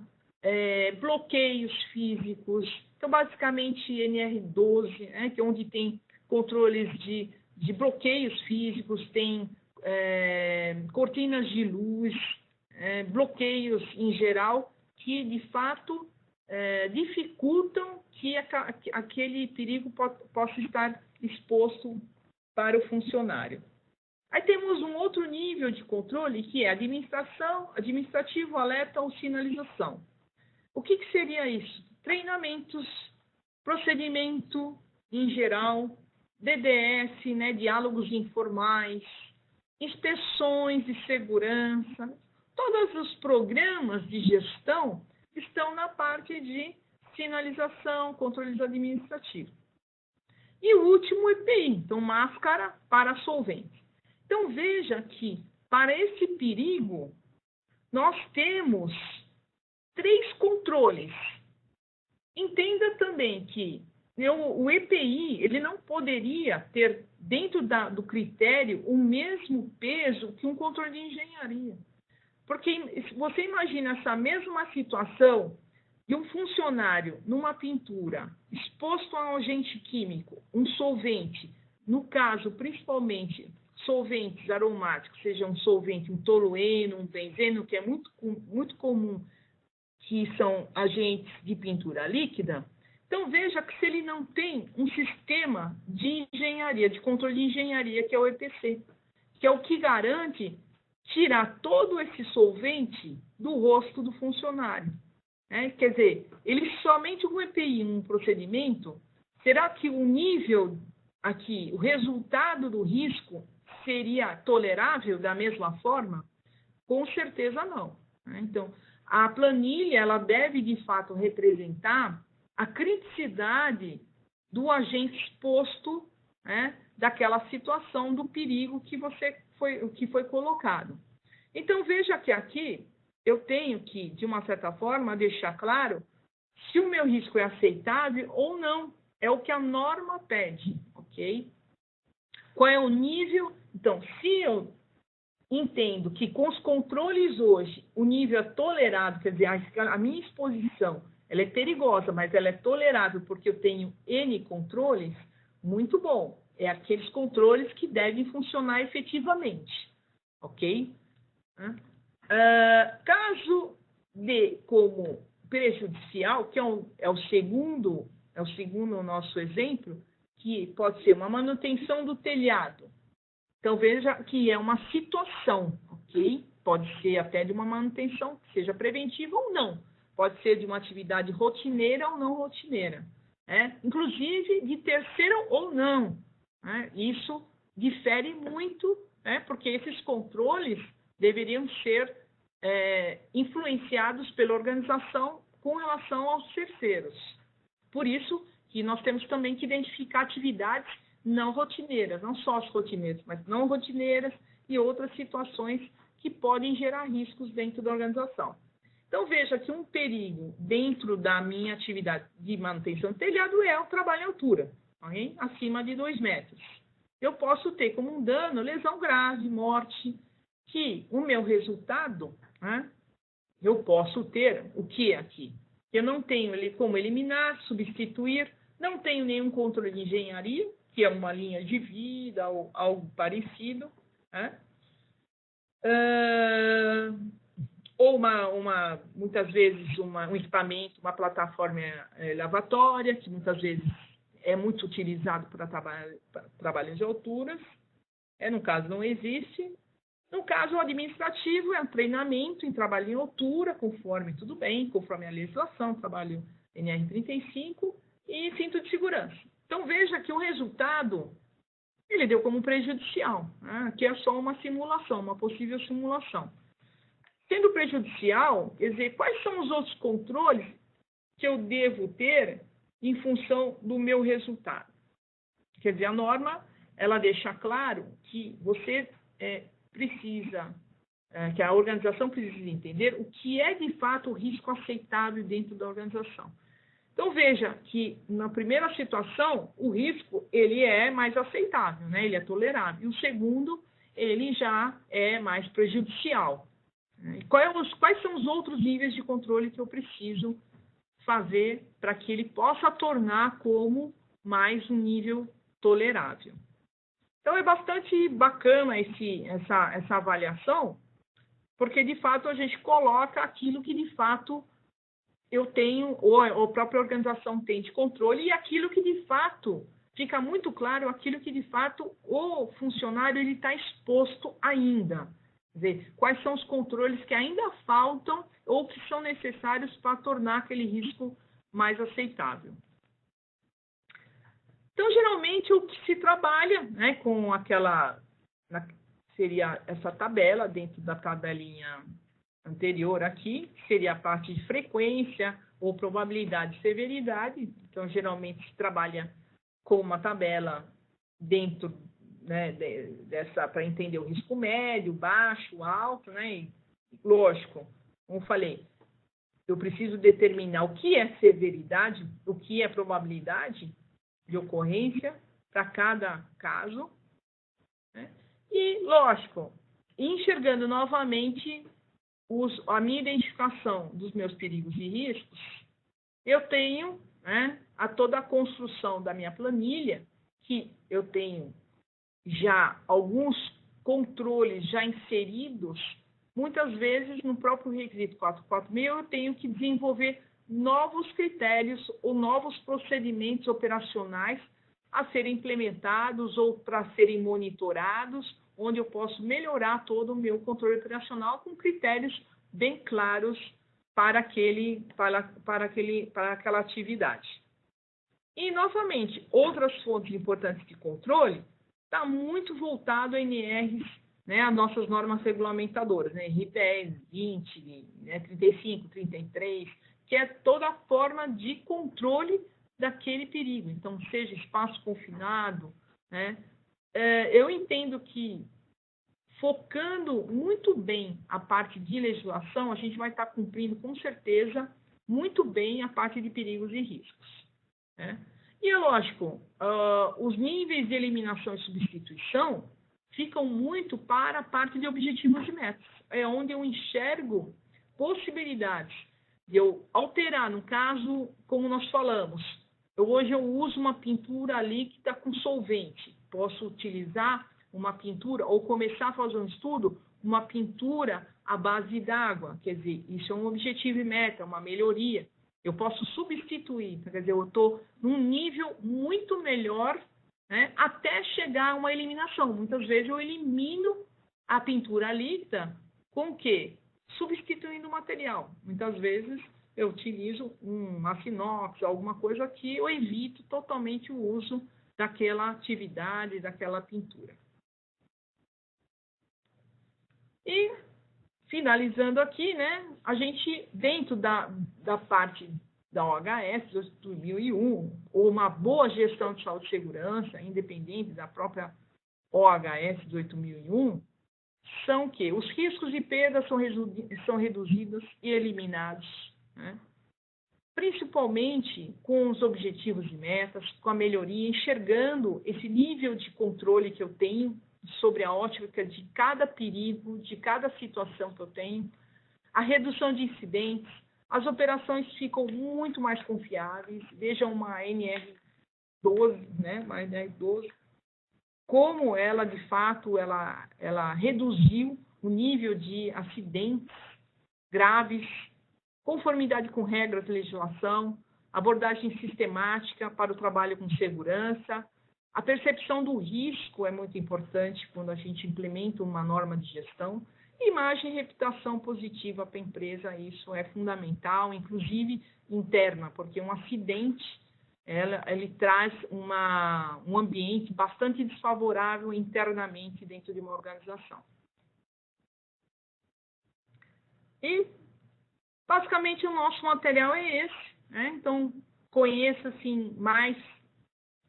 Speaker 2: bloqueios físicos. Então, basicamente, NR12, que é onde tem controles de bloqueios físicos, tem cortinas de luz, bloqueios em geral, que, de fato, dificultam que aquele perigo possa estar exposto para o funcionário. Aí temos um outro nível de controle, que é administrativo, alerta ou sinalização. O que seria isso? Treinamentos, procedimento em geral, DDS, diálogos informais, inspeções de segurança. Todos os programas de gestão estão na parte de sinalização, controles administrativos. E o último, EPI, então máscara para solvente. Então, veja que, para esse perigo, nós temos 3 controles. Entenda também que o EPI ele não poderia ter, dentro do critério, o mesmo peso que um controle de engenharia. Porque você imagina essa mesma situação de um funcionário numa pintura exposto a um agente químico, um solvente, no caso, principalmente, solventes aromáticos, seja um solvente, um tolueno, um benzeno, que é muito comum, que são agentes de pintura líquida. Então, veja que se ele não tem um sistema de engenharia, de controle de engenharia, que é o EPC, que é o que garante tirar todo esse solvente do rosto do funcionário. Quer dizer, ele somente com EPI, um procedimento, será que o nível aqui, o resultado do risco seria tolerável da mesma forma? Com certeza não. Então, a planilha ela deve, de fato, representar a criticidade do agente exposto, daquela situação, do perigo que foi colocado. Então, veja que aqui eu tenho que, de uma certa forma, deixar claro se o meu risco é aceitável ou não. É o que a norma pede, ok? Qual é o nível? Então, se eu entendo que com os controles hoje, o nível é tolerado, quer dizer, a minha exposição ela é perigosa, mas ela é tolerável porque eu tenho N controles, muito bom. É aqueles controles que devem funcionar efetivamente, ok? Caso de como prejudicial, que é o segundo nosso exemplo, que pode ser uma manutenção do telhado. Então, veja que é uma situação, ok? Pode ser até de uma manutenção que seja preventiva ou não. Pode ser de uma atividade rotineira ou não rotineira. Inclusive de terceira ou não. Isso difere muito, porque esses controles deveriam ser influenciados pela organização com relação aos terceiros. Por isso que nós temos também que identificar atividades não rotineiras, não só as rotineiras, mas não rotineiras e outras situações que podem gerar riscos dentro da organização. Então, veja que um perigo dentro da minha atividade de manutenção do telhado é o trabalho em altura, okay? Acima de 2 metros. Eu posso ter como um dano, lesão grave, morte, que o meu resultado, eu posso ter o que aqui? Eu não tenho como eliminar, substituir, não tenho nenhum controle de engenharia, que é uma linha de vida ou algo parecido, ou muitas vezes um equipamento, uma plataforma lavatória, que muitas vezes é muito utilizado para trabalhos de alturas. No caso, não existe. No caso administrativo, é um treinamento em trabalho em altura, conforme tudo bem, conforme a legislação, trabalho NR35 e cinto de segurança. Então, veja que o resultado, ele deu como prejudicial, né? Que é só uma simulação, uma possível simulação. Sendo prejudicial, quer dizer, quais são os outros controles que eu devo ter em função do meu resultado? Quer dizer, a norma, ela deixa claro que você precisa, que a organização precisa entender o que é de fato o risco aceitável dentro da organização. Então, veja que na primeira situação, o risco ele é mais aceitável, né? Ele é tolerável. E o segundo, ele já é mais prejudicial. E quais são os outros níveis de controle que eu preciso fazer para que ele possa tornar como mais um nível tolerável? Então, é bastante bacana essa avaliação, porque, de fato, a gente coloca aquilo que, de fato, eu tenho, ou a própria organização tem de controle, e aquilo que, de fato, fica muito claro, aquilo que, de fato, o funcionário está exposto ainda. Quer dizer, quais são os controles que ainda faltam ou que são necessários para tornar aquele risco mais aceitável. Então, geralmente, o que se trabalha, né, com seria essa tabela, dentro da tabelinha anterior aqui, seria a parte de frequência ou probabilidade de severidade. Então, geralmente, se trabalha com uma tabela dentro, né, para entender o risco médio, baixo, alto, né? E, lógico, como falei, eu preciso determinar o que é severidade, o que é probabilidade de ocorrência para cada caso, né? E, lógico, enxergando novamente a minha identificação dos meus perigos e riscos, eu tenho, né, toda a construção da minha planilha, que eu tenho já alguns controles já inseridos, muitas vezes no próprio requisito 446 eu tenho que desenvolver novos critérios ou novos procedimentos operacionais a serem implementados ou para serem monitorados, onde eu posso melhorar todo o meu controle operacional com critérios bem claros para aquela atividade. E, novamente, outras fontes importantes de controle está muito voltado a NRs, né, as nossas normas regulamentadoras, né, RI10, 20, né, 35, 33, que é toda a forma de controle daquele perigo. Então, seja espaço confinado, né, eu entendo que, focando muito bem a parte de legislação, a gente vai estar cumprindo, com certeza, muito bem a parte de perigos e riscos, né? E é lógico, os níveis de eliminação e substituição ficam muito para a parte de objetivos e metas. É onde eu enxergo possibilidades de eu alterar, no caso, como nós falamos, hoje eu uso uma pintura líquida com solvente. Posso utilizar uma pintura, ou começar a fazer um estudo, uma pintura à base d'água. Quer dizer, isso é um objetivo e meta, uma melhoria. Eu posso substituir, quer dizer, eu estou num nível muito melhor, né, até chegar a uma eliminação. Muitas vezes eu elimino a pintura líquida com o quê? Substituindo o material. Muitas vezes eu utilizo um aço inox, alguma coisa que eu evito totalmente o uso daquela atividade, daquela pintura. E, finalizando aqui, né, a gente, dentro da parte da OHS 2001, ou uma boa gestão de saúde e segurança, independente da própria OHS 8001, são que os riscos de perda são reduzidos e eliminados, né? Principalmente com os objetivos e metas, com a melhoria, enxergando esse nível de controle que eu tenho sobre a ótica de cada perigo, de cada situação que eu tenho, a redução de incidentes, as operações ficam muito mais confiáveis. Vejam uma NR12, né, uma NR12, como ela, de fato, ela reduziu o nível de acidentes graves, conformidade com regras de legislação, abordagem sistemática para o trabalho com segurança, A percepção do risco é muito importante quando a gente implementa uma norma de gestão. Imagem e reputação positiva para a empresa, isso é fundamental, inclusive interna, porque um acidente ele traz um ambiente bastante desfavorável internamente dentro de uma organização. E, basicamente, o nosso material é esse, né? Então, conheça assim, mais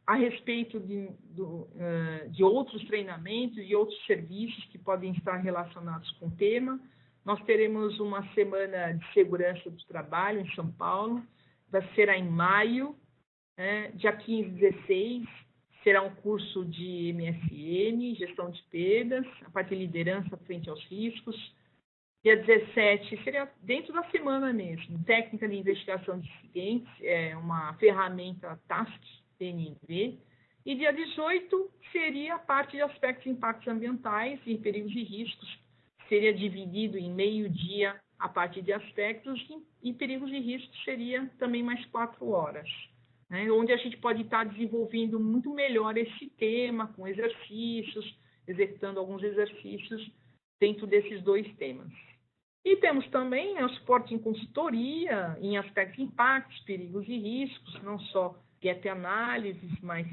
Speaker 2: a respeito de outros treinamentos e outros serviços que podem estar relacionados com o tema. Nós teremos uma semana de segurança do trabalho em São Paulo, será em maio, dia 15 e 16, será um curso de MSN, gestão de perdas, a parte de liderança frente aos riscos. Dia 17 seria dentro da semana mesmo, técnica de investigação de incidentes, é uma ferramenta TASC, TNV. E dia 18 seria a parte de aspectos de impactos ambientais e perigos e riscos. Seria dividido em meio-dia a parte de aspectos e perigos e riscos seria também mais 4 horas, né? Onde a gente pode estar desenvolvendo muito melhor esse tema, com exercícios, executando alguns exercícios dentro desses 2 temas. E temos também o suporte em consultoria, em aspectos de impactos, perigos e riscos, não só gap análises, mas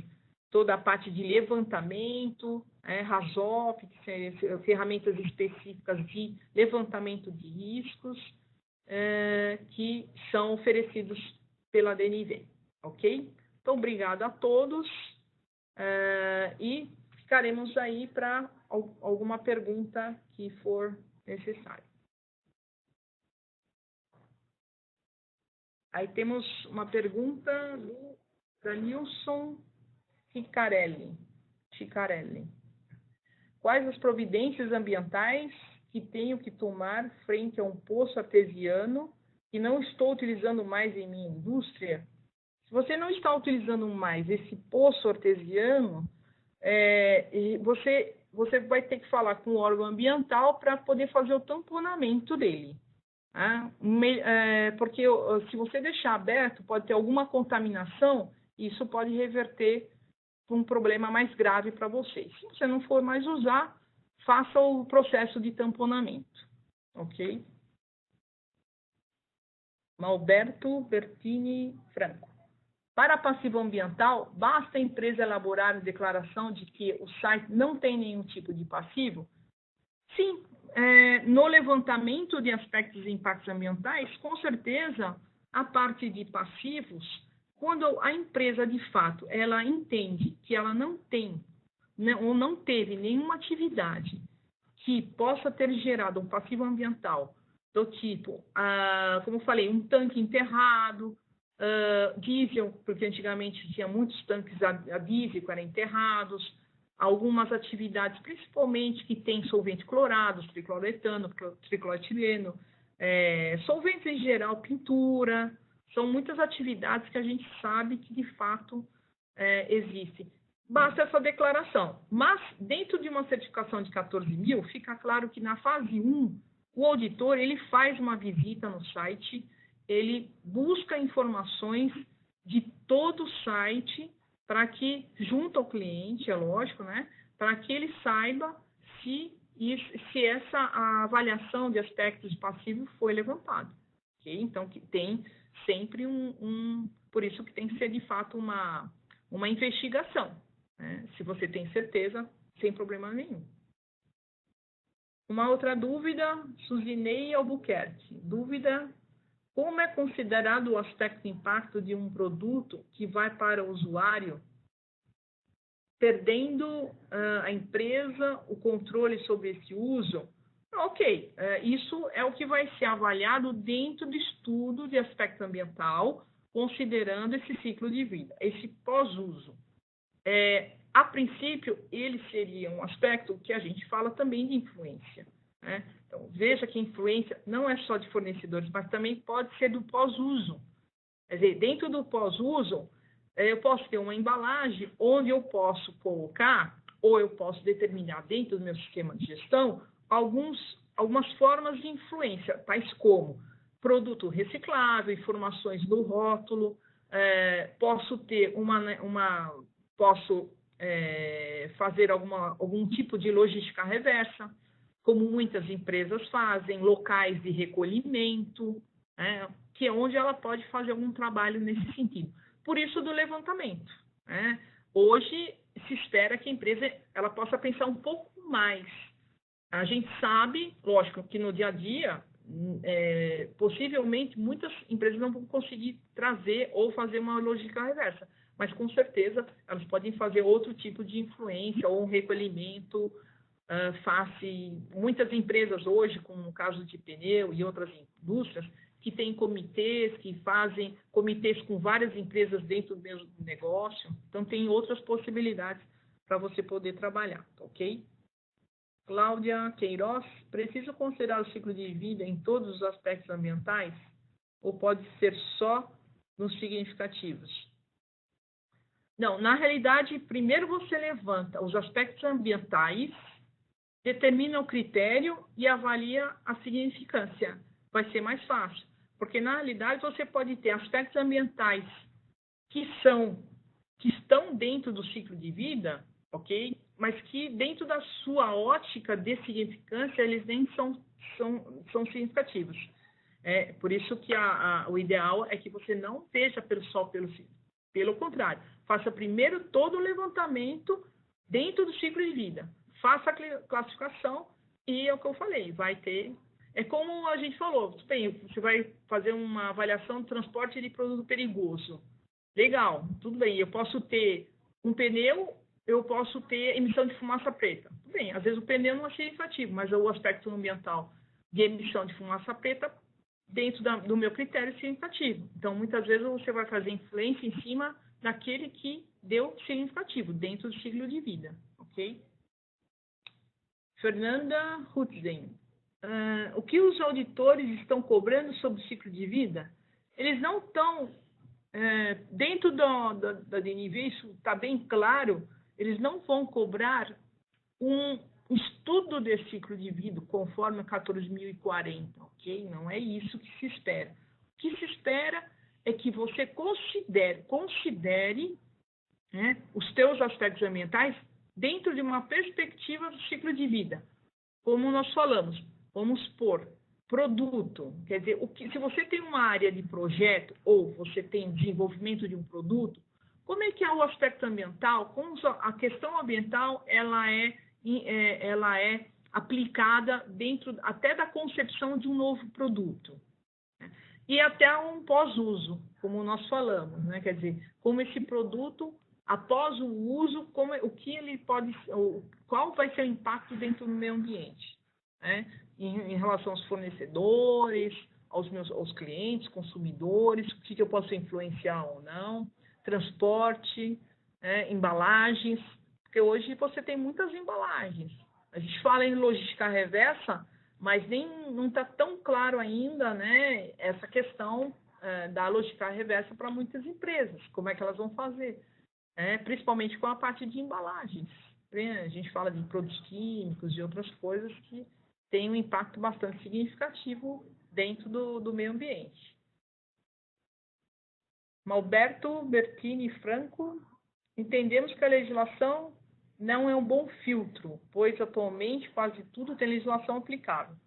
Speaker 2: toda a parte de levantamento, RASOP, que são ferramentas específicas de levantamento de riscos, que são oferecidos pela DNV, ok? Então, obrigado a todos e ficaremos aí para alguma pergunta que for necessária. Aí temos uma pergunta do Danilson Cicarelli. Quais as providências ambientais que tenho que tomar frente a um poço artesiano que não estou utilizando mais em minha indústria? Se você não está utilizando mais esse poço artesiano, você vai ter que falar com o órgão ambiental para poder fazer o tamponamento dele. Porque se você deixar aberto, pode ter alguma contaminação, e isso pode reverter para um problema mais grave para você. Se você não for mais usar, faça o processo de tamponamento, ok? Malberto Bertini Franco. Para passivo ambiental, basta a empresa elaborar a declaração de que o site não tem nenhum tipo de passivo? Sim. No levantamento de aspectos de impactos ambientais, com certeza, a parte de passivos, quando a empresa, de fato, ela entende que ela não tem, ou não teve nenhuma atividade que possa ter gerado um passivo ambiental do tipo, como eu falei, um tanque enterrado, diesel, porque antigamente tinha muitos tanques a diesel que eram enterrados, algumas atividades, principalmente que tem solvente clorado, tricloretano, tricloetileno, solventes em geral, pintura, são muitas atividades que a gente sabe que de fato existem. Basta essa declaração. Mas dentro de uma certificação de 14.000, fica claro que na fase 1, o auditor ele faz uma visita no site, ele busca informações de todo o site para que, junto ao cliente, é lógico, né, para que ele saiba se essa avaliação de aspectos passivos foi levantada. Okay? Então, que tem sempre por isso que tem que ser, de fato, uma investigação. Né? Se você tem certeza, sem problema nenhum. Uma outra dúvida, Suzinei Albuquerque. Dúvida: como é considerado o aspecto de impacto de um produto que vai para o usuário, perdendo a empresa o controle sobre esse uso? Ok, isso é o que vai ser avaliado dentro do estudo de aspecto ambiental, considerando esse ciclo de vida, esse pós-uso. A princípio, ele seria um aspecto que a gente fala também de influência, né? Então, veja que influência não é só de fornecedores, mas também pode ser do pós-uso. Quer dizer, dentro do pós-uso, eu posso ter uma embalagem onde eu posso colocar, ou eu posso determinar dentro do meu sistema de gestão, algumas formas de influência, tais como produto reciclável, informações no rótulo, posso ter posso fazer algum tipo de logística reversa, como muitas empresas fazem, locais de recolhimento, né, que é onde ela pode fazer algum trabalho nesse sentido. Por isso do levantamento. Né? Hoje se espera que a empresa ela possa pensar um pouco mais. A gente sabe, lógico, que no dia a dia, possivelmente muitas empresas não vão conseguir trazer ou fazer uma logística reversa, mas com certeza elas podem fazer outro tipo de influência ou um recolhimento face. Muitas empresas hoje, como no caso de pneu e outras indústrias, que têm comitês, que fazem comitês com várias empresas dentro do mesmo negócio. Então, tem outras possibilidades para você poder trabalhar, ok? Cláudia Queiroz, preciso considerar o ciclo de vida em todos os aspectos ambientais? Ou pode ser só nos significativos? Não, na realidade, primeiro você levanta os aspectos ambientais, determina o critério e avalia a significância. Vai ser mais fácil, porque na realidade você pode ter aspectos ambientais que estão dentro do ciclo de vida, ok? Mas que dentro da sua ótica de significância eles nem são significativos. Por isso que o ideal é que você não veja pelo contrário, faça primeiro todo o levantamento dentro do ciclo de vida, faça a classificação e é o que eu falei, vai ter. É como a gente falou, bem, você vai fazer uma avaliação de transporte de produto perigoso. Legal, tudo bem, eu posso ter um pneu, eu posso ter emissão de fumaça preta. Tudo bem, às vezes o pneu não é significativo, mas o aspecto ambiental de emissão de fumaça preta, dentro do meu critério, é significativo. Então, muitas vezes você vai fazer influência em cima daquele que deu significativo, dentro do ciclo de vida, ok? Fernanda Hutzen. O que os auditores estão cobrando sobre o ciclo de vida? Eles não estão, dentro da DNV, isso está bem claro, eles não vão cobrar um estudo desse ciclo de vida conforme a 14.040, ok? Não é isso que se espera. O que se espera é que você considere né, os teus aspectos ambientais dentro de uma perspectiva do ciclo de vida. Como nós falamos, vamos supor, produto. Quer dizer, se você tem uma área de projeto ou você tem desenvolvimento de um produto, como é que é o aspecto ambiental? Como a questão ambiental ela é aplicada dentro até da concepção de um novo produto. E até um pós-uso, como nós falamos, né? Quer dizer, como esse produto, após o uso, qual vai ser o impacto dentro do meio ambiente, né? Em relação aos fornecedores, aos clientes, consumidores, o que eu posso influenciar ou não, transporte, embalagens, porque hoje você tem muitas embalagens. A gente fala em logística reversa, mas não está tão claro ainda, né, essa questão da logística reversa para muitas empresas, como é que elas vão fazer, principalmente com a parte de embalagens. Né? A gente fala de produtos químicos e outras coisas que têm um impacto bastante significativo dentro do meio ambiente. Malberto Bertini Franco, entendemos que a legislação não é um bom filtro, pois atualmente quase tudo tem legislação aplicável.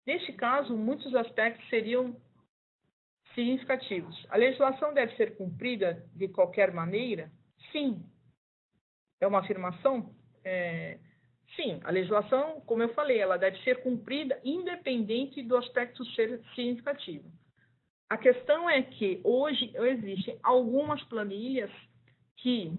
Speaker 2: Neste caso, muitos aspectos seriam significativos. A legislação deve ser cumprida de qualquer maneira? Sim. É uma afirmação? Sim, a legislação, como eu falei, ela deve ser cumprida independente do aspecto ser significativo. A questão é que hoje existem algumas planilhas que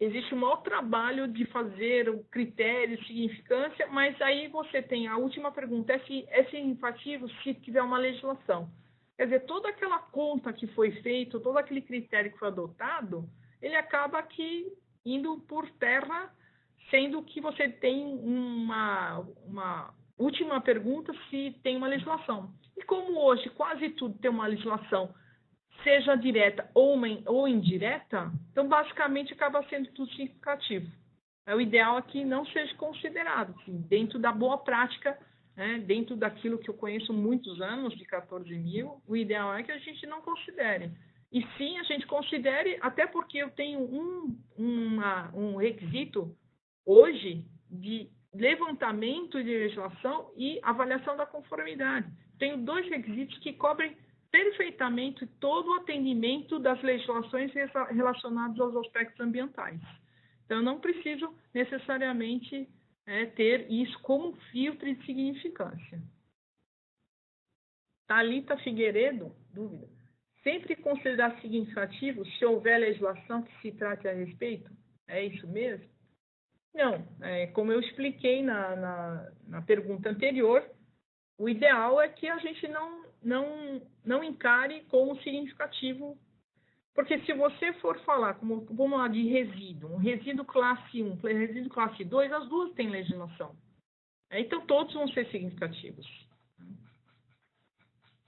Speaker 2: existe um maior trabalho de fazer o critério, significância, mas aí você tem a última pergunta, se é significativo se tiver uma legislação. Quer dizer, toda aquela conta que foi feita, todo aquele critério que foi adotado, ele acaba aqui indo por terra, sendo que você tem uma última pergunta se tem uma legislação. E como hoje quase tudo tem uma legislação, seja direta ou indireta, então basicamente acaba sendo tudo significativo. O ideal é que não seja considerado, assim, dentro da boa prática, dentro daquilo que eu conheço muitos anos, de 14.000, o ideal é que a gente não considere. e sim a gente considere, até porque eu tenho um requisito hoje de levantamento de legislação e avaliação da conformidade. Tenho 2 requisitos que cobrem perfeitamente todo o atendimento das legislações relacionadas aos aspectos ambientais. Então, eu não preciso necessariamente ter isso como filtro de significância. Thalita Figueiredo, dúvida. Sempre considerar significativo se houver legislação que se trate a respeito? É isso mesmo? Não. Como eu expliquei na pergunta anterior, o ideal é que a gente não encare como significativo. Porque se você for falar, vamos lá, de resíduo, um resíduo classe 1, resíduo classe 2, as duas têm legislação. Então, todos vão ser significativos.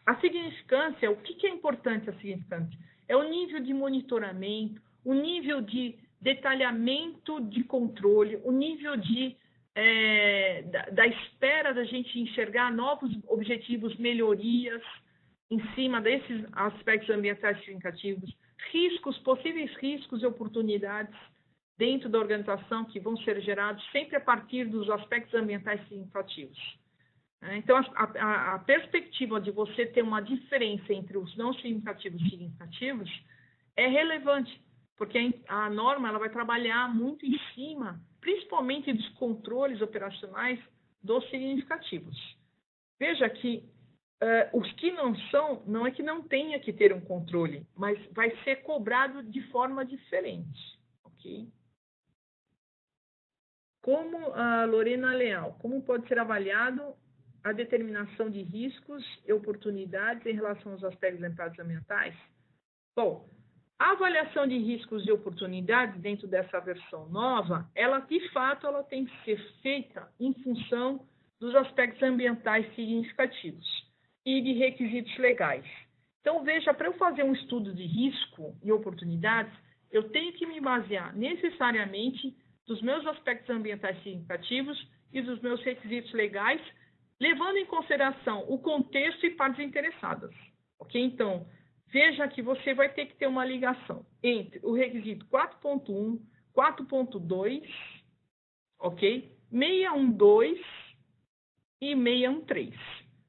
Speaker 2: A significância, o que é importante a significância? É o nível de monitoramento, o nível de detalhamento de controle, o nível da espera da gente enxergar novos objetivos, melhorias em cima desses aspectos ambientais significativos, riscos, possíveis riscos e oportunidades dentro da organização que vão ser gerados sempre a partir dos aspectos ambientais significativos. Então, a perspectiva de você ter uma diferença entre os não significativos e significativos é relevante, porque a norma ela vai trabalhar muito em cima, principalmente dos controles operacionais dos significativos. Veja que os que não são, não é que não tenha que ter um controle, mas vai ser cobrado de forma diferente. Ok? Como a Lorena Leal, como pode ser avaliado a determinação de riscos e oportunidades em relação aos aspectos de impactos ambientais? Bom, a avaliação de riscos e oportunidades dentro dessa versão nova, ela de fato ela tem que ser feita em função dos aspectos ambientais significativos e de requisitos legais. Então, veja, para eu fazer um estudo de risco e oportunidades, eu tenho que me basear necessariamente dos meus aspectos ambientais significativos e dos meus requisitos legais, levando em consideração o contexto e partes interessadas. Ok? Então, veja que você vai ter que ter uma ligação entre o requisito 4.1, 4.2, ok? 612 e 613,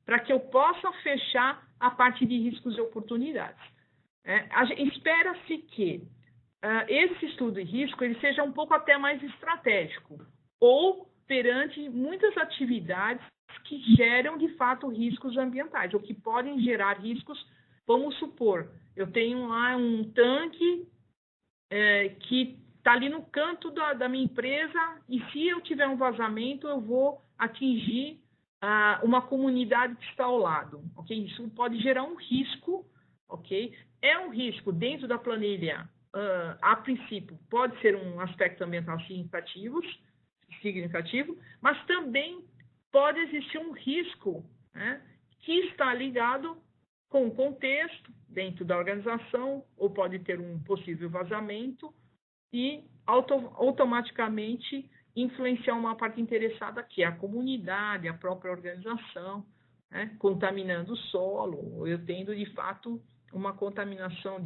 Speaker 2: para que eu possa fechar a parte de riscos e oportunidades. Espera-se que esse estudo de risco ele seja um pouco até mais estratégico, ou perante muitas atividades que geram, de fato, riscos ambientais, ou que podem gerar riscos. Vamos supor, eu tenho lá um tanque que está ali no canto da minha empresa e se eu tiver um vazamento, eu vou atingir uma comunidade que está ao lado. Okay? Isso pode gerar um risco. Okay? É um risco dentro da planilha, a princípio, pode ser um aspecto ambiental significativo, mas também pode existir um risco que está ligado com o contexto dentro da organização, ou pode ter um possível vazamento e automaticamente influenciar uma parte interessada, que é a comunidade, a própria organização, contaminando o solo, ou eu tendo, de fato, uma contaminação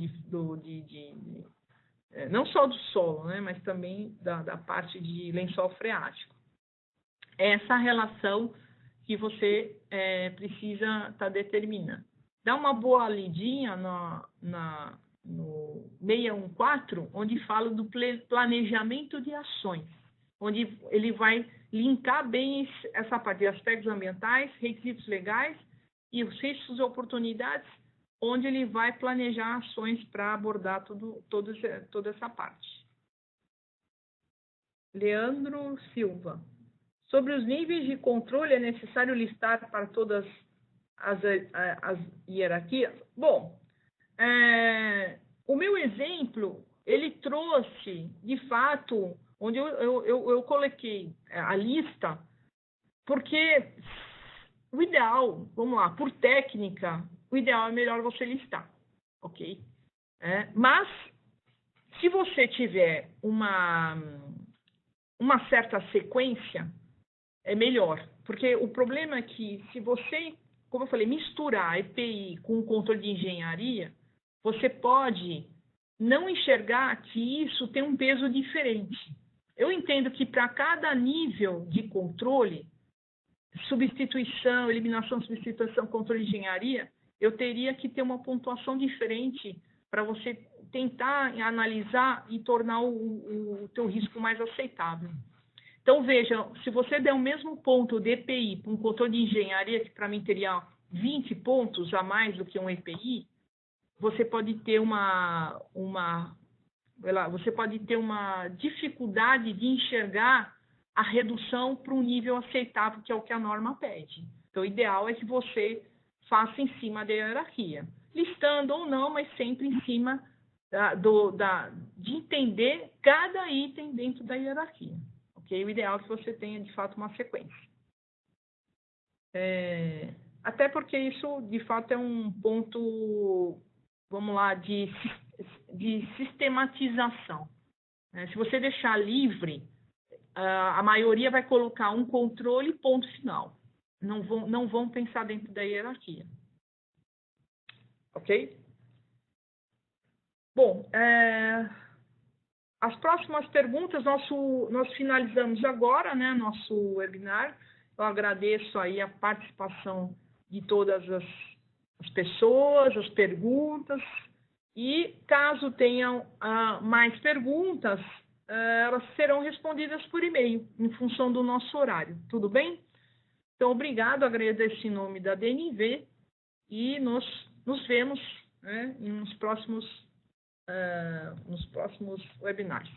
Speaker 2: não só do solo, mas também da parte de lençol freático. Essa relação que você precisa estar determinando. Dá uma boa lidinha no 614, onde fala do planejamento de ações, onde ele vai linkar bem essa parte de aspectos ambientais, requisitos legais e os riscos e oportunidades, onde ele vai planejar ações para abordar toda essa parte. Leandro Silva. Sobre os níveis de controle, é necessário listar para todas as hierarquias? Bom, o meu exemplo, ele trouxe, de fato, onde eu coloquei a lista, porque o ideal, vamos lá, por técnica, o ideal é melhor você listar, ok? Mas, se você tiver uma certa sequência, é melhor. Porque o problema é que, se você, como eu falei, misturar EPI com o controle de engenharia, você pode não enxergar que isso tem um peso diferente. Eu entendo que para cada nível de controle, substituição, eliminação, substituição, controle de engenharia, eu teria que ter uma pontuação diferente para você tentar analisar e tornar o teu risco mais aceitável. Então, veja, se você der o mesmo ponto de EPI para um controle de engenharia, que para mim teria 20 pontos a mais do que um EPI, você pode ter uma dificuldade de enxergar a redução para um nível aceitável, que é o que a norma pede. Então, o ideal é que você faça em cima da hierarquia, listando ou não, mas sempre em cima de entender cada item dentro da hierarquia. Okay? O ideal é que você tenha, de fato, uma sequência. Até porque isso, de fato, é um ponto, vamos lá, de sistematização. Se você deixar livre, a maioria vai colocar um controle, ponto final. Não vão pensar dentro da hierarquia. Ok? Bom, as próximas perguntas, nós finalizamos agora, né, nosso webinar. Eu agradeço aí a participação de todas as pessoas, as perguntas. E caso tenham mais perguntas, elas serão respondidas por e-mail, em função do nosso horário. Tudo bem? Então, obrigado, agradeço em nome da DNV e nos vemos, né, nos próximos webinars.